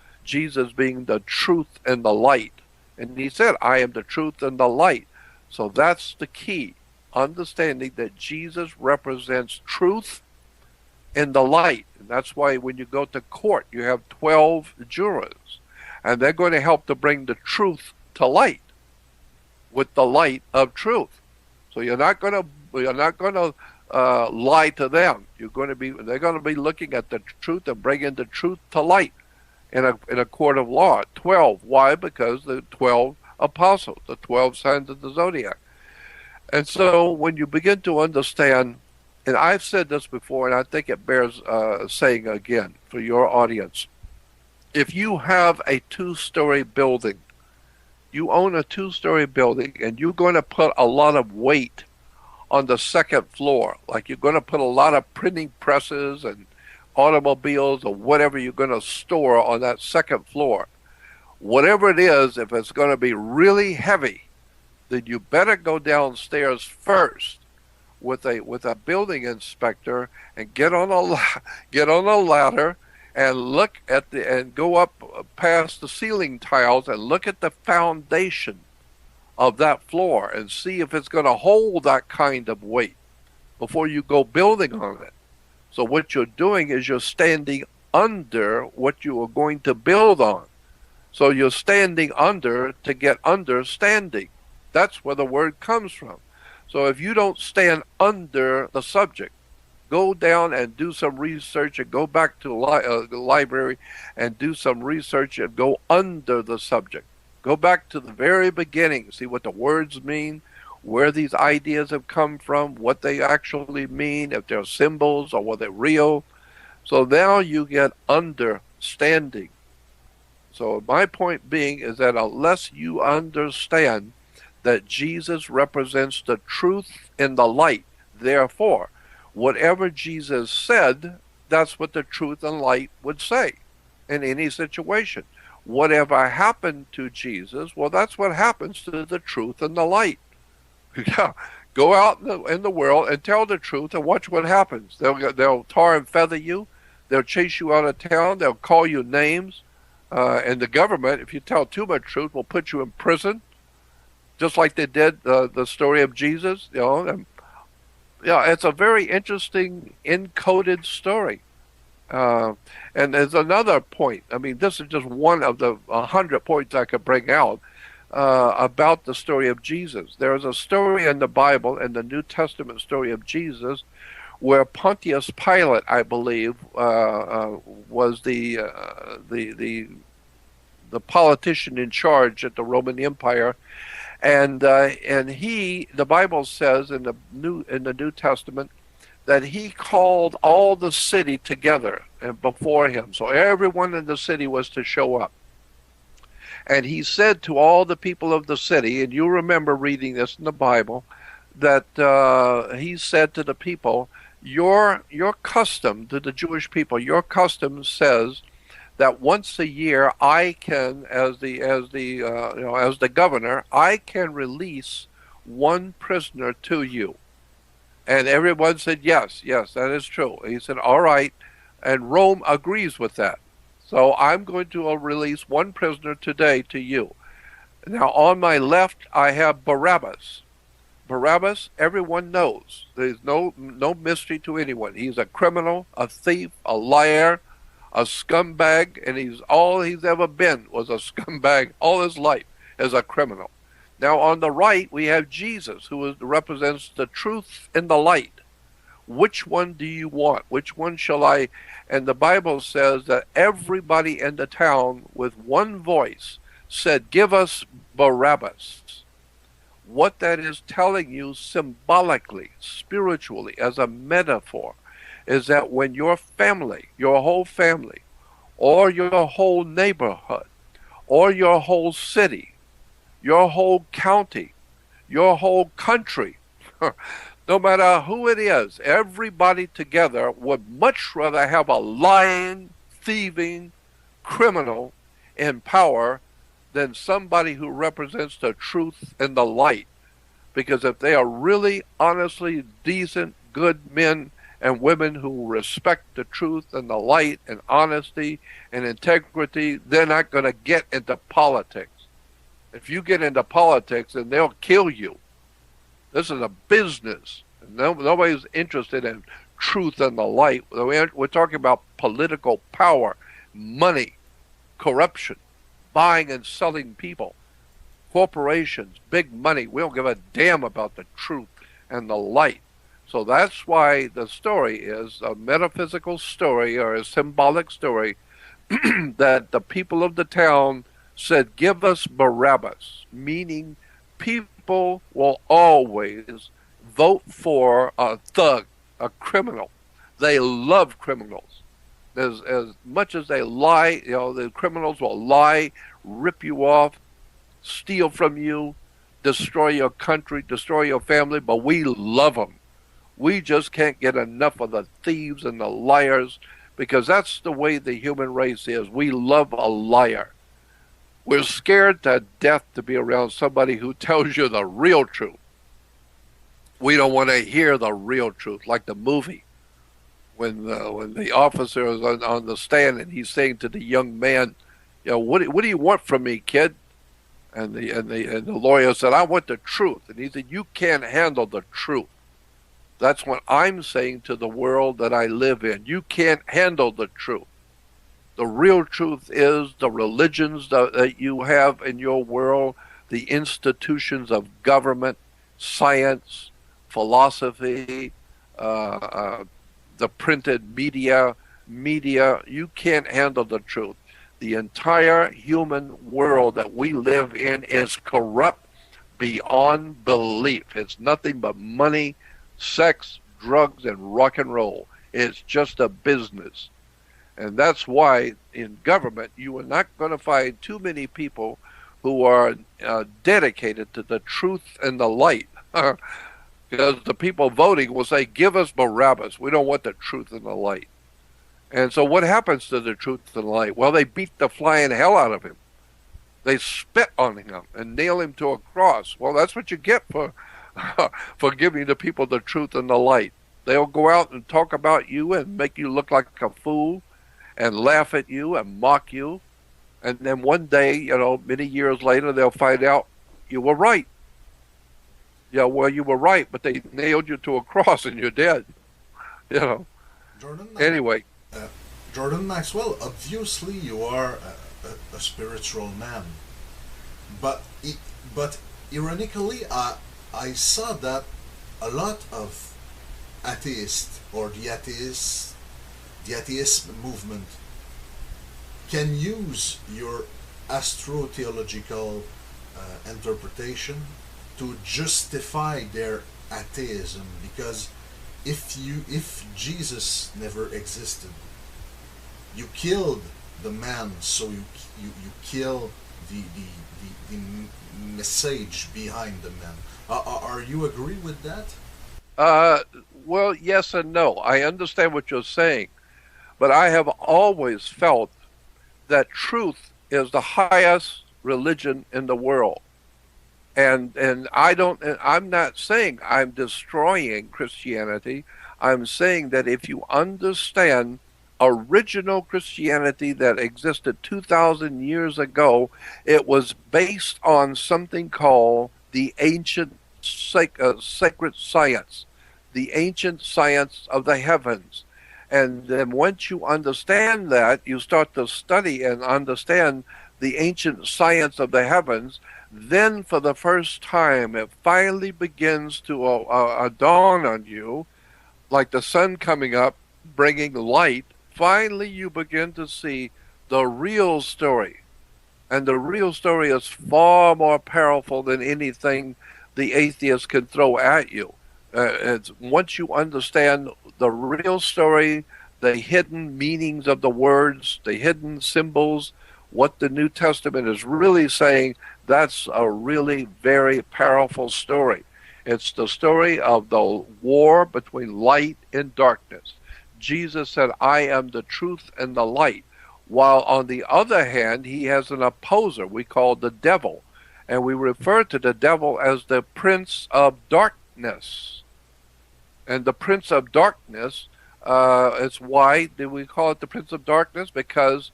being the truth and the light. And he said, I am the truth and the light. So that's the key, understanding that Jesus represents truth and the light. And that's why when you go to court, you have 12 jurors, and they're going to help to bring the truth to light with the light of truth. So you're not going to lie to them. They're going to be looking at the truth and bringing the truth to light in a court of law. 12. Why? Because the 12 apostles, the 12 signs of the zodiac. And so when you begin to understand, and I've said this before, and I think it bears saying again for your audience, if you have a 2-story building, you own a 2-story building, and you're going to put a lot of weight on the second floor, like you're going to put a lot of printing presses and automobiles or whatever you're going to store on that second floor. Whatever it is, if it's going to be really heavy, then you better go downstairs first with a building inspector and get on a ladder and look at and go up past the ceiling tiles and look at the foundation of that floor and see if it's going to hold that kind of weight before you go building on it. So what you're doing is you're standing under what you are going to build on. So you're standing under to get understanding. That's where the word comes from. So if you don't stand under the subject, go down and do some research and go back to the library and do some research and go under the subject. Go back to the very beginning, see what the words mean, where these ideas have come from, what they actually mean, if they're symbols or whether they're real. So now you get understanding. So my point being is that unless you understand that Jesus represents the truth in the light, therefore, whatever Jesus said, that's what the truth and light would say in any situation. Whatever happened to Jesus, well, that's what happens to the truth and the light. Go out in the world and tell the truth and watch what happens. They'll tar and feather you. They'll chase you out of town. They'll call you names. And the government, if you tell too much truth, will put you in prison, just like they did the story of Jesus. It's a very interesting encoded story. Uh, and there's another point. I mean, this is just one of the 100 points I could bring out about the story of Jesus. There is a story in the Bible, in the New Testament story of Jesus, where Pontius Pilate, I believe, was the politician in charge at the Roman Empire, and the Bible says in the New Testament that he called all the city together before him. So everyone in the city was to show up. And he said to all the people of the city, and you remember reading this in the Bible, that he said to the people, your custom, to the Jewish people, your custom says that once a year I can, as the governor, I can release one prisoner to you. And everyone said, yes, yes, that is true. He said, all right. And Rome agrees with that. So I'm going to release one prisoner today to you. Now, on my left, I have Barabbas. Barabbas, everyone knows. There's no mystery to anyone. He's a criminal, a thief, a liar, a scumbag, and all he's ever been was a scumbag all his life as a criminal. Now, on the right, we have Jesus, who represents the truth and the light. Which one do you want? Which one shall I? And the Bible says that everybody in the town, with one voice, said, give us Barabbas. What that is telling you symbolically, spiritually, as a metaphor, is that when your family, your whole family, or your whole neighborhood, or your whole city, your whole county, your whole country, no matter who it is, everybody together would much rather have a lying, thieving criminal in power than somebody who represents the truth and the light. Because if they are really, honestly, decent, good men and women who respect the truth and the light and honesty and integrity, they're not going to get into politics. If you get into politics, then they'll kill you. This is a business. Nobody's interested in truth and the light. We're talking about political power, money, corruption, buying and selling people, corporations, big money. We don't give a damn about the truth and the light. So that's why the story is a metaphysical story or a symbolic story that the people of the town said, give us Barabbas, meaning people will always vote for a thug, a criminal. They love criminals. As much as they lie, the criminals will lie, rip you off, steal from you, destroy your country, destroy your family, but we love them. We just can't get enough of the thieves and the liars, because that's the way the human race is. We love a liar. We're scared to death to be around somebody who tells you the real truth. We don't want to hear the real truth, like the movie when the officer is on the stand and he's saying to the young man, what do you want from me, kid? And the lawyer said, I want the truth. And he said, you can't handle the truth. That's what I'm saying to the world that I live in. You can't handle the truth. The real truth is the religions that you have in your world, the institutions of government, science, philosophy, the printed media, you can't handle the truth. The entire human world that we live in is corrupt beyond belief. It's nothing but money, sex, drugs, and rock and roll. It's just a business. And that's why in government you are not going to find too many people who are dedicated to the truth and the light. Because the people voting will say, give us Barabbas. We don't want the truth and the light. And so what happens to the truth and the light? Well, they beat the flying hell out of him. They spit on him and nail him to a cross. Well, that's what you get for giving the people the truth and the light. They'll go out and talk about you and make you look like a fool and laugh at you and mock you. And then one day, many years later, they'll find out you were right. Yeah, well, you were right, but they nailed you to a cross and you're dead. Jordan, Anyway. Jordan Maxwell, obviously you are a spiritual man, but but ironically, I saw that a lot of atheists or the atheist movement can use your astro-theological interpretation to justify their atheism, because if Jesus never existed, you killed the man, so you kill the message behind the man. Are you agree with that? Uh, well, yes and no. I understand what you're saying, but I have always felt that truth is the highest religion in the world. And I'm not saying I'm destroying Christianity. I'm saying that if you understand original Christianity that existed 2,000 years ago, it was based on something called the ancient sacred science, the ancient science of the heavens. And then once you understand that, you start to study and understand the ancient science of the heavens. Then for the first time, it finally begins to dawn on you, like the sun coming up, bringing light. Finally, you begin to see the real story. And the real story is far more powerful than anything the atheist can throw at you. Once you understand the real story, the hidden meanings of the words, the hidden symbols, what the New Testament is really saying, that's a really very powerful story. It's the story of the war between light and darkness. Jesus said, I am the truth and the light. While on the other hand, he has an opposer we call the devil. And we refer to the devil as the prince of darkness. And the prince of darkness, it's why do we call it the prince of darkness? Because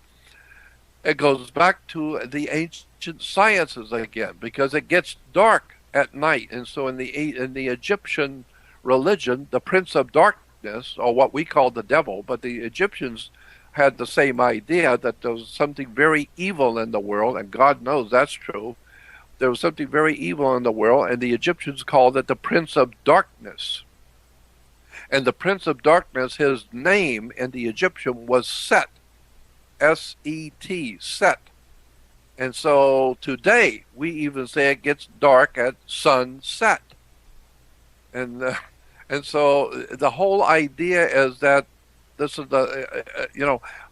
it goes back to the ancient sciences again, because it gets dark at night. And so in the Egyptian religion, the prince of darkness, or what we call the devil, but the Egyptians had the same idea that there was something very evil in the world, and God knows that's true. There was something very evil in the world, and the Egyptians called it the prince of darkness. And the prince of darkness, his name in the Egyptian was Set. S-E-T, Set. And so today, we even say it gets dark at sunset. And so the whole idea is that this is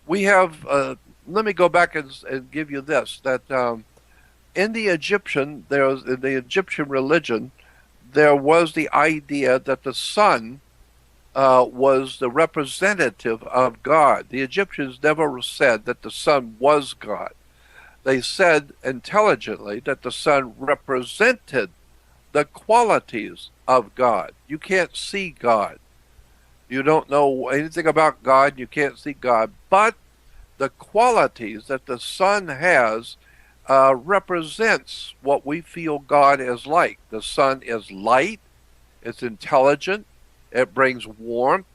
we have, let me go back and give you this, that in the Egyptian religion, there was the idea that the sun was the representative of God. The Egyptians never said that the sun was God. They said intelligently that the sun represented the qualities of God. You can't see God. You don't know anything about God. You can't see God. But the qualities that the sun has represents what we feel God is like. The sun is light. It's intelligent. It brings warmth.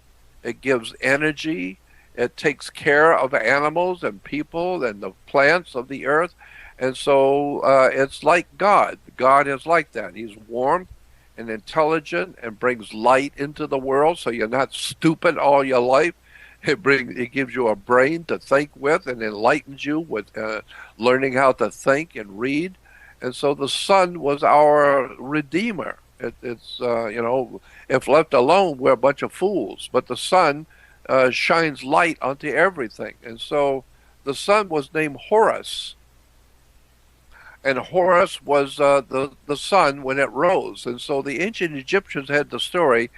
It gives energy. It takes care of animals and people and the plants of the earth. And so it's like God. God is like that. He's warm and intelligent and brings light into the world, so you're not stupid all your life. It gives you a brain to think with and enlightens you with learning how to think and read. And so the sun was our redeemer. It's if left alone, we're a bunch of fools. But the sun shines light onto everything. And so the sun was named Horus. And Horus was the sun when it rose. And so the ancient Egyptians had the story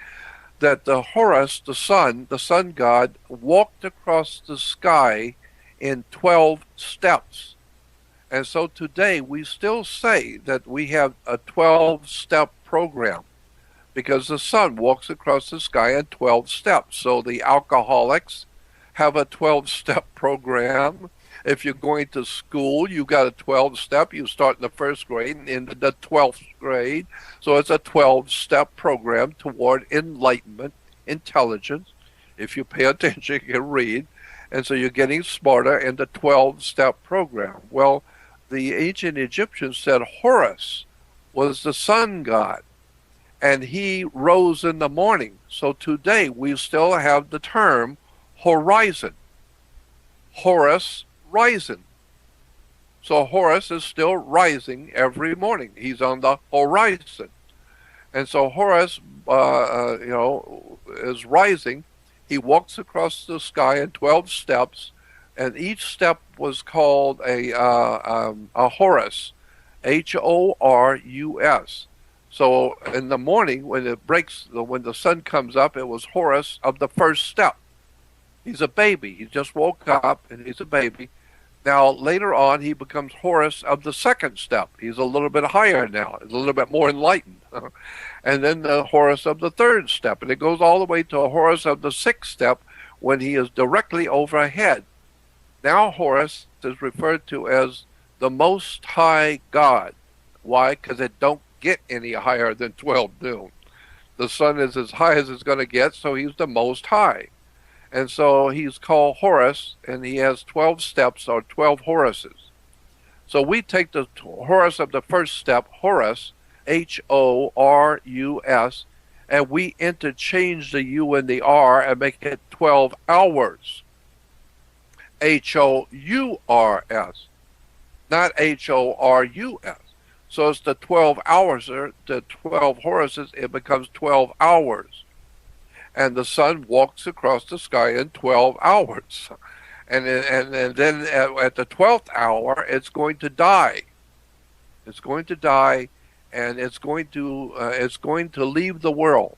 that the Horus, the sun god, walked across the sky in 12 steps. And so today we still say that we have a 12-step program because the sun walks across the sky in 12 steps. So the alcoholics have a 12-step program. If you're going to school, you got a 12-step. You start in the first grade and end in the 12th grade. So it's a 12-step program toward enlightenment, intelligence. If you pay attention, you can read. And so you're getting smarter in the 12-step program. Well, the ancient Egyptians said Horus was the sun god, and he rose in the morning. So today we still have the term horizon. Horus rising. So Horus is still rising every morning. He's on the horizon. And so Horus, is rising. He walks across the sky in 12 steps, and each step was called a Horus, Horus. So in the morning, when the sun comes up, it was Horus of the first step. He's a baby. He just woke up, and he's a baby. Now, later on, he becomes Horus of the second step. He's a little bit higher now. He's a little bit more enlightened. And then the Horus of the third step. And it goes all the way to a Horus of the sixth step when he is directly overhead. Now Horus is referred to as the Most High God. Why? Because it don't get any higher than 12 noon. The sun is as high as it's going to get, so he's the Most High. And so he's called Horus, and he has 12 steps, or 12 Horuses. So we take the Horus of the first step, Horus, Horus, and we interchange the U and the R and make it 12 hours. Hours, not Horus. So it's the 12 hours, or the 12 Horuses, it becomes 12 hours. And the sun walks across the sky in 12 hours. And then at the 12th hour, it's going to die. It's going to die, and it's going to leave the world.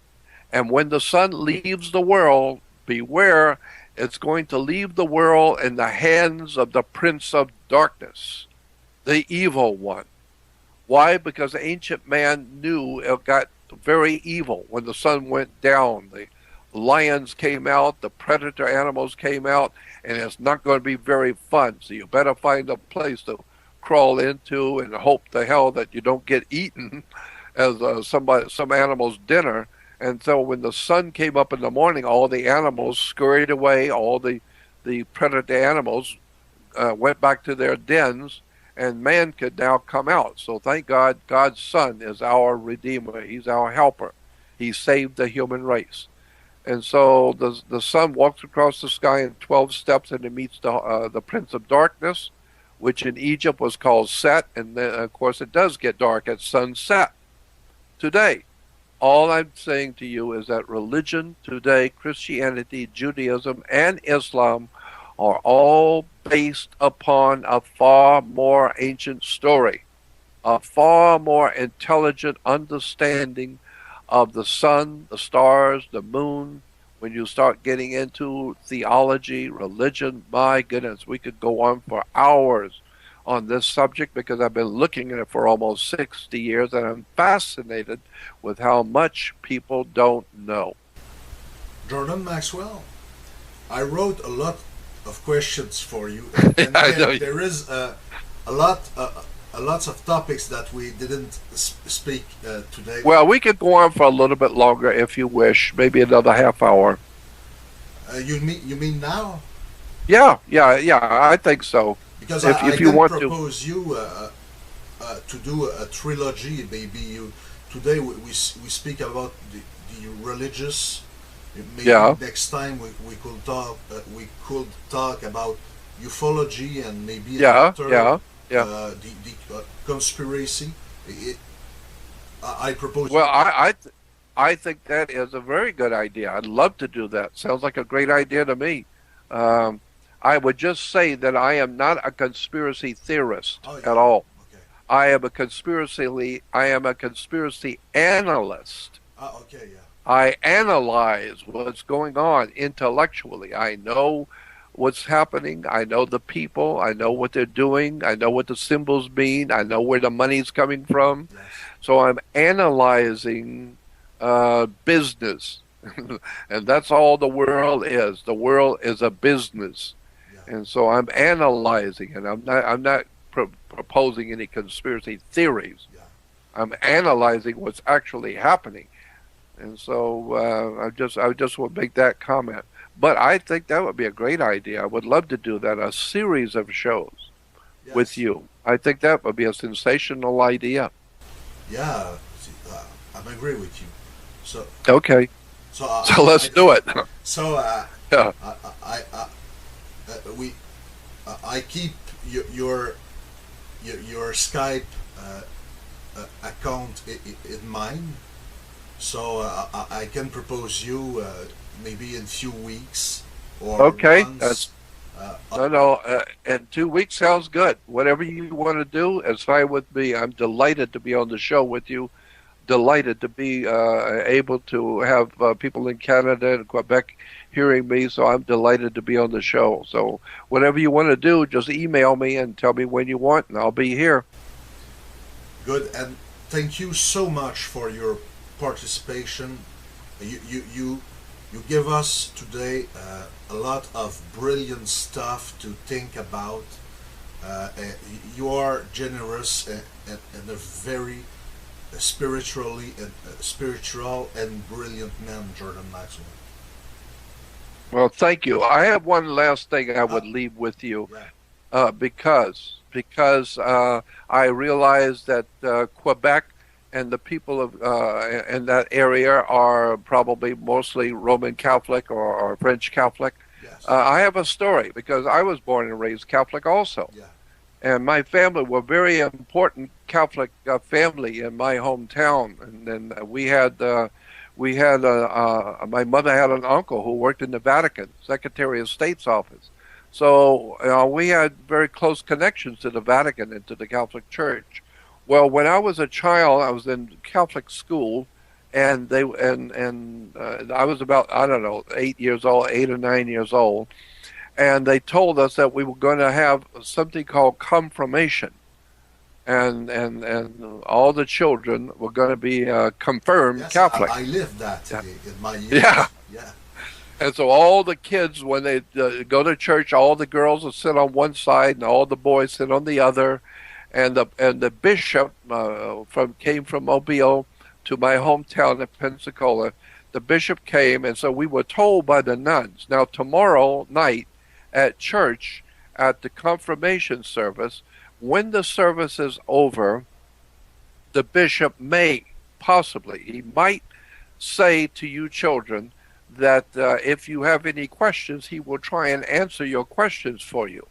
And when the sun leaves the world, beware, it's going to leave the world in the hands of the Prince of Darkness, the evil one. Why? Because ancient man knew it got very evil when the sun went down. The lions came out, the predator animals came out, and it's not going to be very fun. So you better find a place to crawl into and hope to hell that you don't get eaten as some animal's dinner. And so when the sun came up in the morning, all the animals scurried away, all the predator animals went back to their dens, and man could now come out. So thank God, God's Son is our Redeemer. He's our helper. He saved the human race. And so the sun walks across the sky in 12 steps, and it meets the Prince of Darkness, which in Egypt was called Set. And then, of course, it does get dark at sunset. Today, all I'm saying to you is that religion today, Christianity, Judaism, and Islam, are all based upon a far more ancient story, a far more intelligent understanding of the sun, the stars, the moon. When you start getting into theology, religion, my goodness, we could go on for hours on this subject, because I've been looking at it for almost 60 years, and I'm fascinated with how much people don't know. Jordan Maxwell, I wrote a lot of questions for you, and there is a lot of topics that we didn't speak today. Well, we could go on for a little bit longer if you wish, maybe another half hour. You mean now? Yeah, I think so. Because if you want propose you to do a trilogy. Maybe today we speak about the religious. Maybe next time we could talk about ufology, and maybe the conspiracy. I propose. Well, I think that is a very good idea. I'd love to do that. Sounds like a great idea to me. I would just say that I am not a conspiracy theorist at all. Okay. I am a conspiracy analyst. I analyze what's going on intellectually. I know what's happening. I know the people. I know what they're doing. I know what the symbols mean. I know where the money's coming from. Yes. So I'm analyzing business. And that's all the world is. The world is a business. Yeah. And so I'm analyzing, and I'm not proposing any conspiracy theories. Yeah. I'm analyzing what's actually happening. And so I just want to make that comment. But I think that would be a great idea. I would love to do that, a series of shows with Yes. you. I think that would be a sensational idea. Yeah. I'm agree with you. So Okay, so so let's do it. so Yeah. we I keep your Skype account in mind, so I can propose you maybe in few weeks or Okay, months. no, no, and 2 weeks sounds good. Whatever you want to do is fine with me. I'm delighted to be on the show with you. Delighted to be able to have people in Canada and Quebec hearing me. So I'm delighted to be on the show. So whatever you want to do, just email me and tell me when you want, and I'll be here. Good, and thank you so much for your participation. You you give us today a lot of brilliant stuff to think about. You are generous and a very spiritual and brilliant man, Jordan Maxwell. Well, thank you. I have one last thing I Uh, would leave with you. yeah, Because I realize that Quebec and the people of in that area are probably mostly Roman Catholic or French Catholic. yes, I have a story because I was born and raised Catholic also, yeah, and my family were very important Catholic family in my hometown, and then my mother had an uncle who worked in the Vatican, Secretary of State's office. So we had very close connections to the Vatican and to the Catholic Church. Well, when I was a child, I was in Catholic school, and I was about, I don't know, 8 years old, 8 or 9 years old, and they told us that we were going to have something called confirmation, and all the children were going to be confirmed yes. Catholic. I lived that Yeah. in my Yeah. years. Yeah, And so all the kids, when they go to church, all the girls will sit on one side and all the boys sit on the other. And the bishop from came from Mobile to my hometown of Pensacola. The bishop came, and so we were told by the nuns. Now tomorrow night at church, at the confirmation service, when the service is over, the bishop may possibly, he might say to you children that if you have any questions, he will try and answer your questions for you.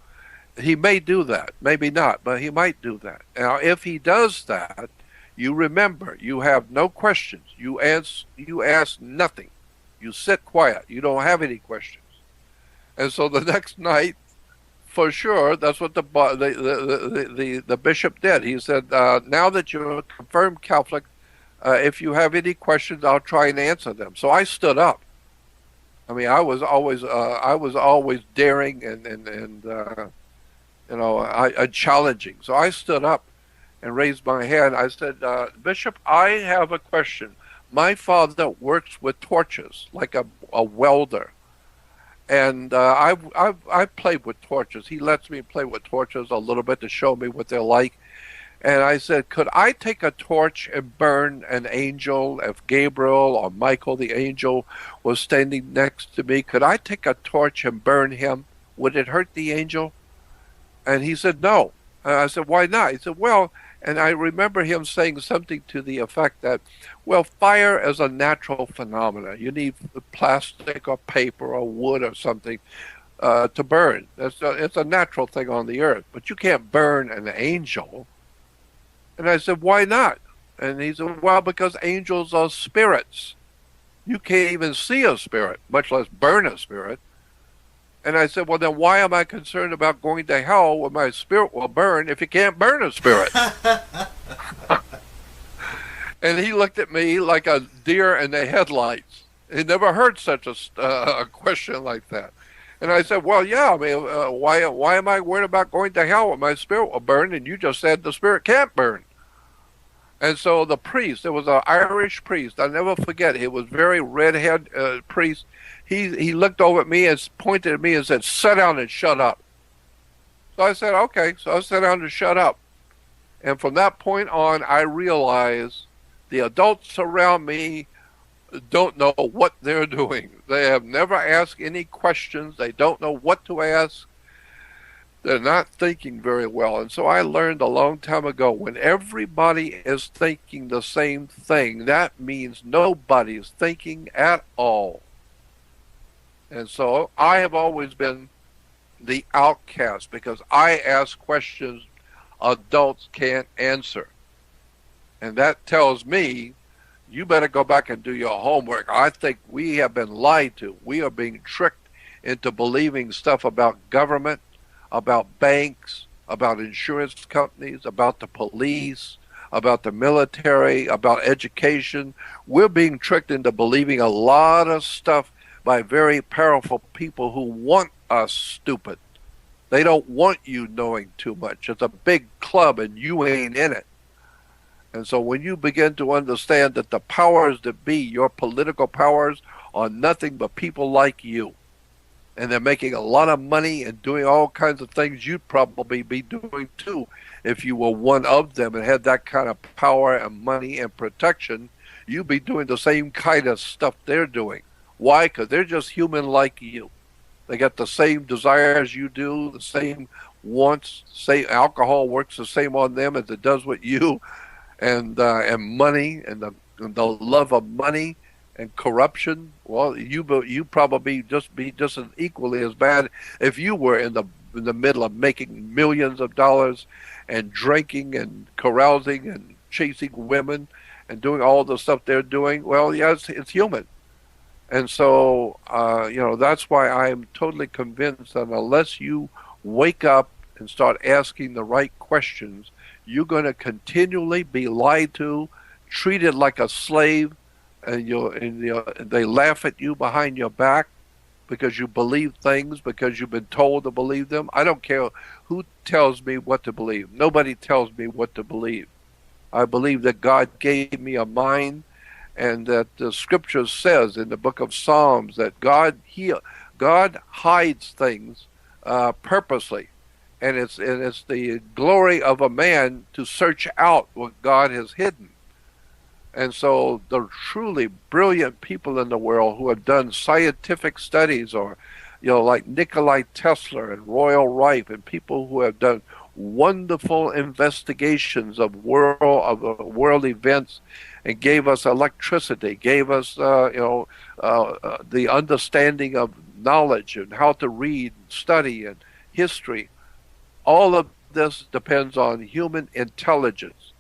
He may do that, maybe not, but he might do that. Now, if he does that, you remember you have no questions. You ask nothing. You sit quiet. You don't have any questions. And so the next night, for sure, that's what the bishop did. He said, "Now that you're a confirmed Catholic, if you have any questions, I'll try and answer them." So I stood up. I mean, I was always daring and challenging. So I stood up and raised my hand. I said, "Bishop, I have a question. My father works with torches like a welder, and I played with torches. He lets me play with torches a little bit to show me what they're like." And I said, "Could I take a torch and burn an angel? If Gabriel or Michael the angel was standing next to me, could I take a torch and burn him? Would it hurt the angel?" And he said, "No." And I said, "Why not?" He said, "Well," and I remember him saying something to the effect that, well, fire is a natural phenomenon. You need plastic or paper or wood or something to burn. It's a natural thing on the earth, but you can't burn an angel. And I said, "Why not?" And he said, "Well, because angels are spirits. You can't even see a spirit, much less burn a spirit." And I said, "Well, then why am I concerned about going to hell where my spirit will burn if you can't burn a spirit?" And he looked at me like a deer in the headlights. He never heard such a question like that. And I said, "Well, yeah, I mean, why am I worried about going to hell where my spirit will burn? And you just said the spirit can't burn." And so the priest, there was an Irish priest, I'll never forget, he was very redhead priest. He looked over at me and pointed at me and said, "Sit down and shut up." So I said, "Okay." So I sat down and shut up. And from that point on, I realized the adults around me don't know what they're doing. They have never asked any questions. They don't know what to ask. They're not thinking very well. And so I learned a long time ago, when everybody is thinking the same thing, that means nobody is thinking at all. And so I have always been the outcast because I ask questions adults can't answer. And that tells me you better go back and do your homework. I think we have been lied to. We are being tricked into believing stuff about government, about banks, about insurance companies, about the police, about the military, about education. We're being tricked into believing a lot of stuff by very powerful people who want us stupid. They don't want you knowing too much. It's a big club and you ain't in it. And so when you begin to understand that the powers that be, your political powers, are nothing but people like you, and they're making a lot of money and doing all kinds of things you'd probably be doing too if you were one of them and had that kind of power and money and protection, you'd be doing the same kind of stuff they're doing. Why? Because they're just human like you. They got the same desires you do, the same wants. Say alcohol works the same on them as it does with you, and money and the love of money and corruption. Well, you probably just be just as equally as bad if you were in the middle of making millions of dollars and drinking and carousing and chasing women and doing all the stuff they're doing. Well, yes, it's human. And so, that's why I am totally convinced that unless you wake up and start asking the right questions, you're going to continually be lied to, treated like a slave, and they laugh at you behind your back because you believe things because you've been told to believe them. I don't care who tells me what to believe. Nobody tells me what to believe. I believe that God gave me a mind, and that the scripture says in the book of Psalms that God hides things purposely, and it's the glory of a man to search out what God has hidden. And so the truly brilliant people in the world who have done scientific studies, or like Nikolai Tesla and Royal Rife, and people who have done wonderful investigations of world events, and gave us electricity, gave us the understanding of knowledge and how to read, study, and history. All of this depends on human intelligence.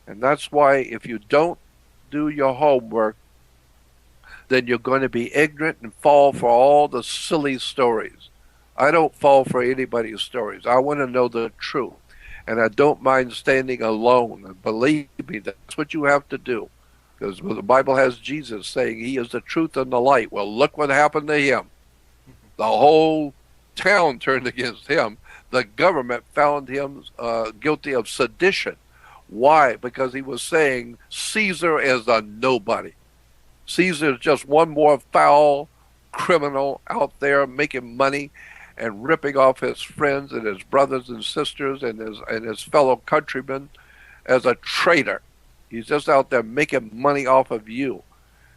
And that's why if you don't do your homework, then you're going to be ignorant and fall for all the silly stories. I don't fall for anybody's stories. I want to know the truth. And I don't mind standing alone. And believe me, that's what you have to do. Because the Bible has Jesus saying he is the truth and the light. Well, look what happened to him. The whole town turned against him. The government found him guilty of sedition. Why? Because he was saying Caesar is a nobody. Caesar is just one more foul criminal out there making money and ripping off his friends and his brothers and sisters and his fellow countrymen as a traitor. He's just out there making money off of you,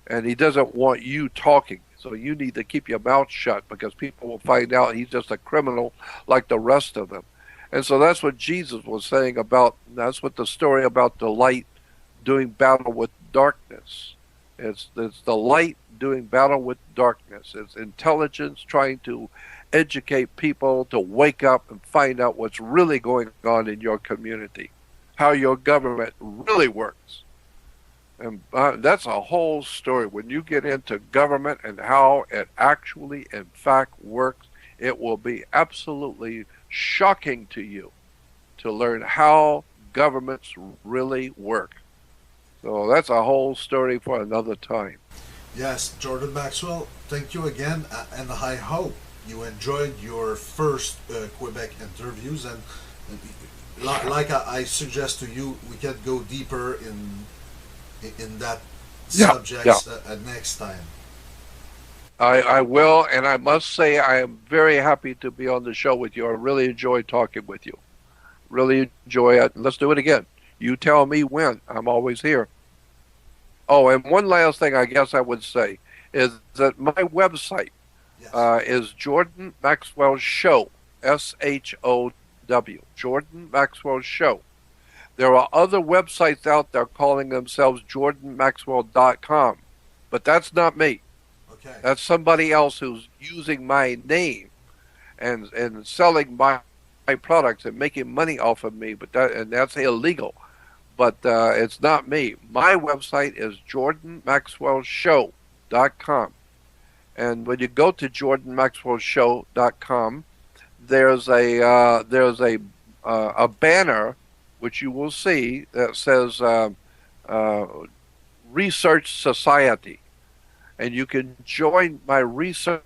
and he doesn't want you talking. So you need to keep your mouth shut because people will find out he's just a criminal like the rest of them. And so that's what Jesus was saying about, that's what the story about the light doing battle with darkness. It's the light doing battle with darkness. It's intelligence trying to educate people to wake up and find out what's really going on in your community, how your government really works. And that's a whole story. When you get into government and how it actually, in fact, works, it will be absolutely shocking to you to learn how governments really work. So that's a whole story for another time. Yes, Jordan Maxwell, thank you again, and I hope you enjoyed your first Quebec interviews. And like I suggest to you, we can go deeper in that subject next time. I will, and I must say I am very happy to be on the show with you. I really enjoy talking with you. Really enjoy it. Let's do it again. You tell me when. I'm always here. Oh, and one last thing I guess I would say is that my website Yes. is Jordan Maxwell Show, SHOW, Jordan Maxwell Show. There are other websites out there calling themselves JordanMaxwell.com, but that's not me. Okay. That's somebody else who's using my name and selling my products and making money off of me, but that's illegal. But it's not me. My website is JordanMaxwellShow.com. And when you go to JordanMaxwellShow.com, there's a banner which you will see that says uh, Research Society, and you can join my Research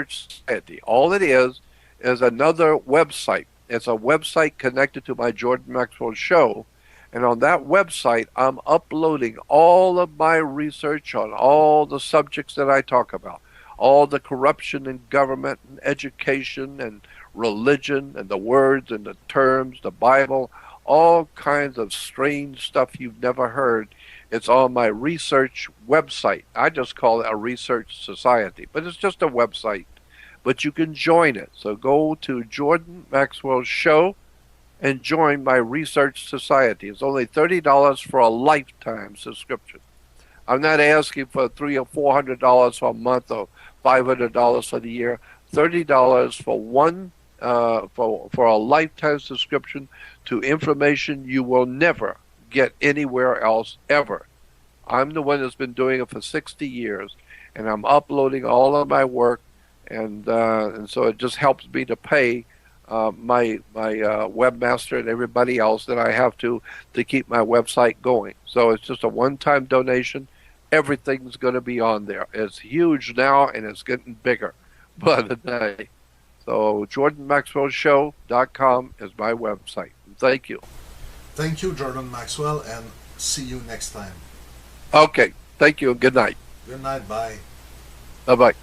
Society. All it is another website. It's a website connected to my Jordan Maxwell Show, and on that website, I'm uploading all of my research on all the subjects that I talk about, all the corruption in government and education and religion and the words and the terms, the Bible, all kinds of strange stuff you've never heard. It's on my research website. I just call it a research society, but it's just a website. But you can join it. So go to Jordan Maxwell Show and join my research society. It's only $30 for a lifetime subscription. I'm not asking for $300 or $400 for a month or $500 for the year. $30 for for a lifetime subscription to information you will never get anywhere else ever. I'm the one that's been doing it for 60 years, and I'm uploading all of my work, and so it just helps me to pay my webmaster and everybody else that I have to keep my website going. So it's just a one-time donation. Everything's going to be on there. It's huge now, and it's getting bigger by the day. So JordanMaxwellShow.com is my website. Thank you. Thank you, Jordan Maxwell, and see you next time. Okay. Thank you and good night. Good night. Bye. Bye-bye.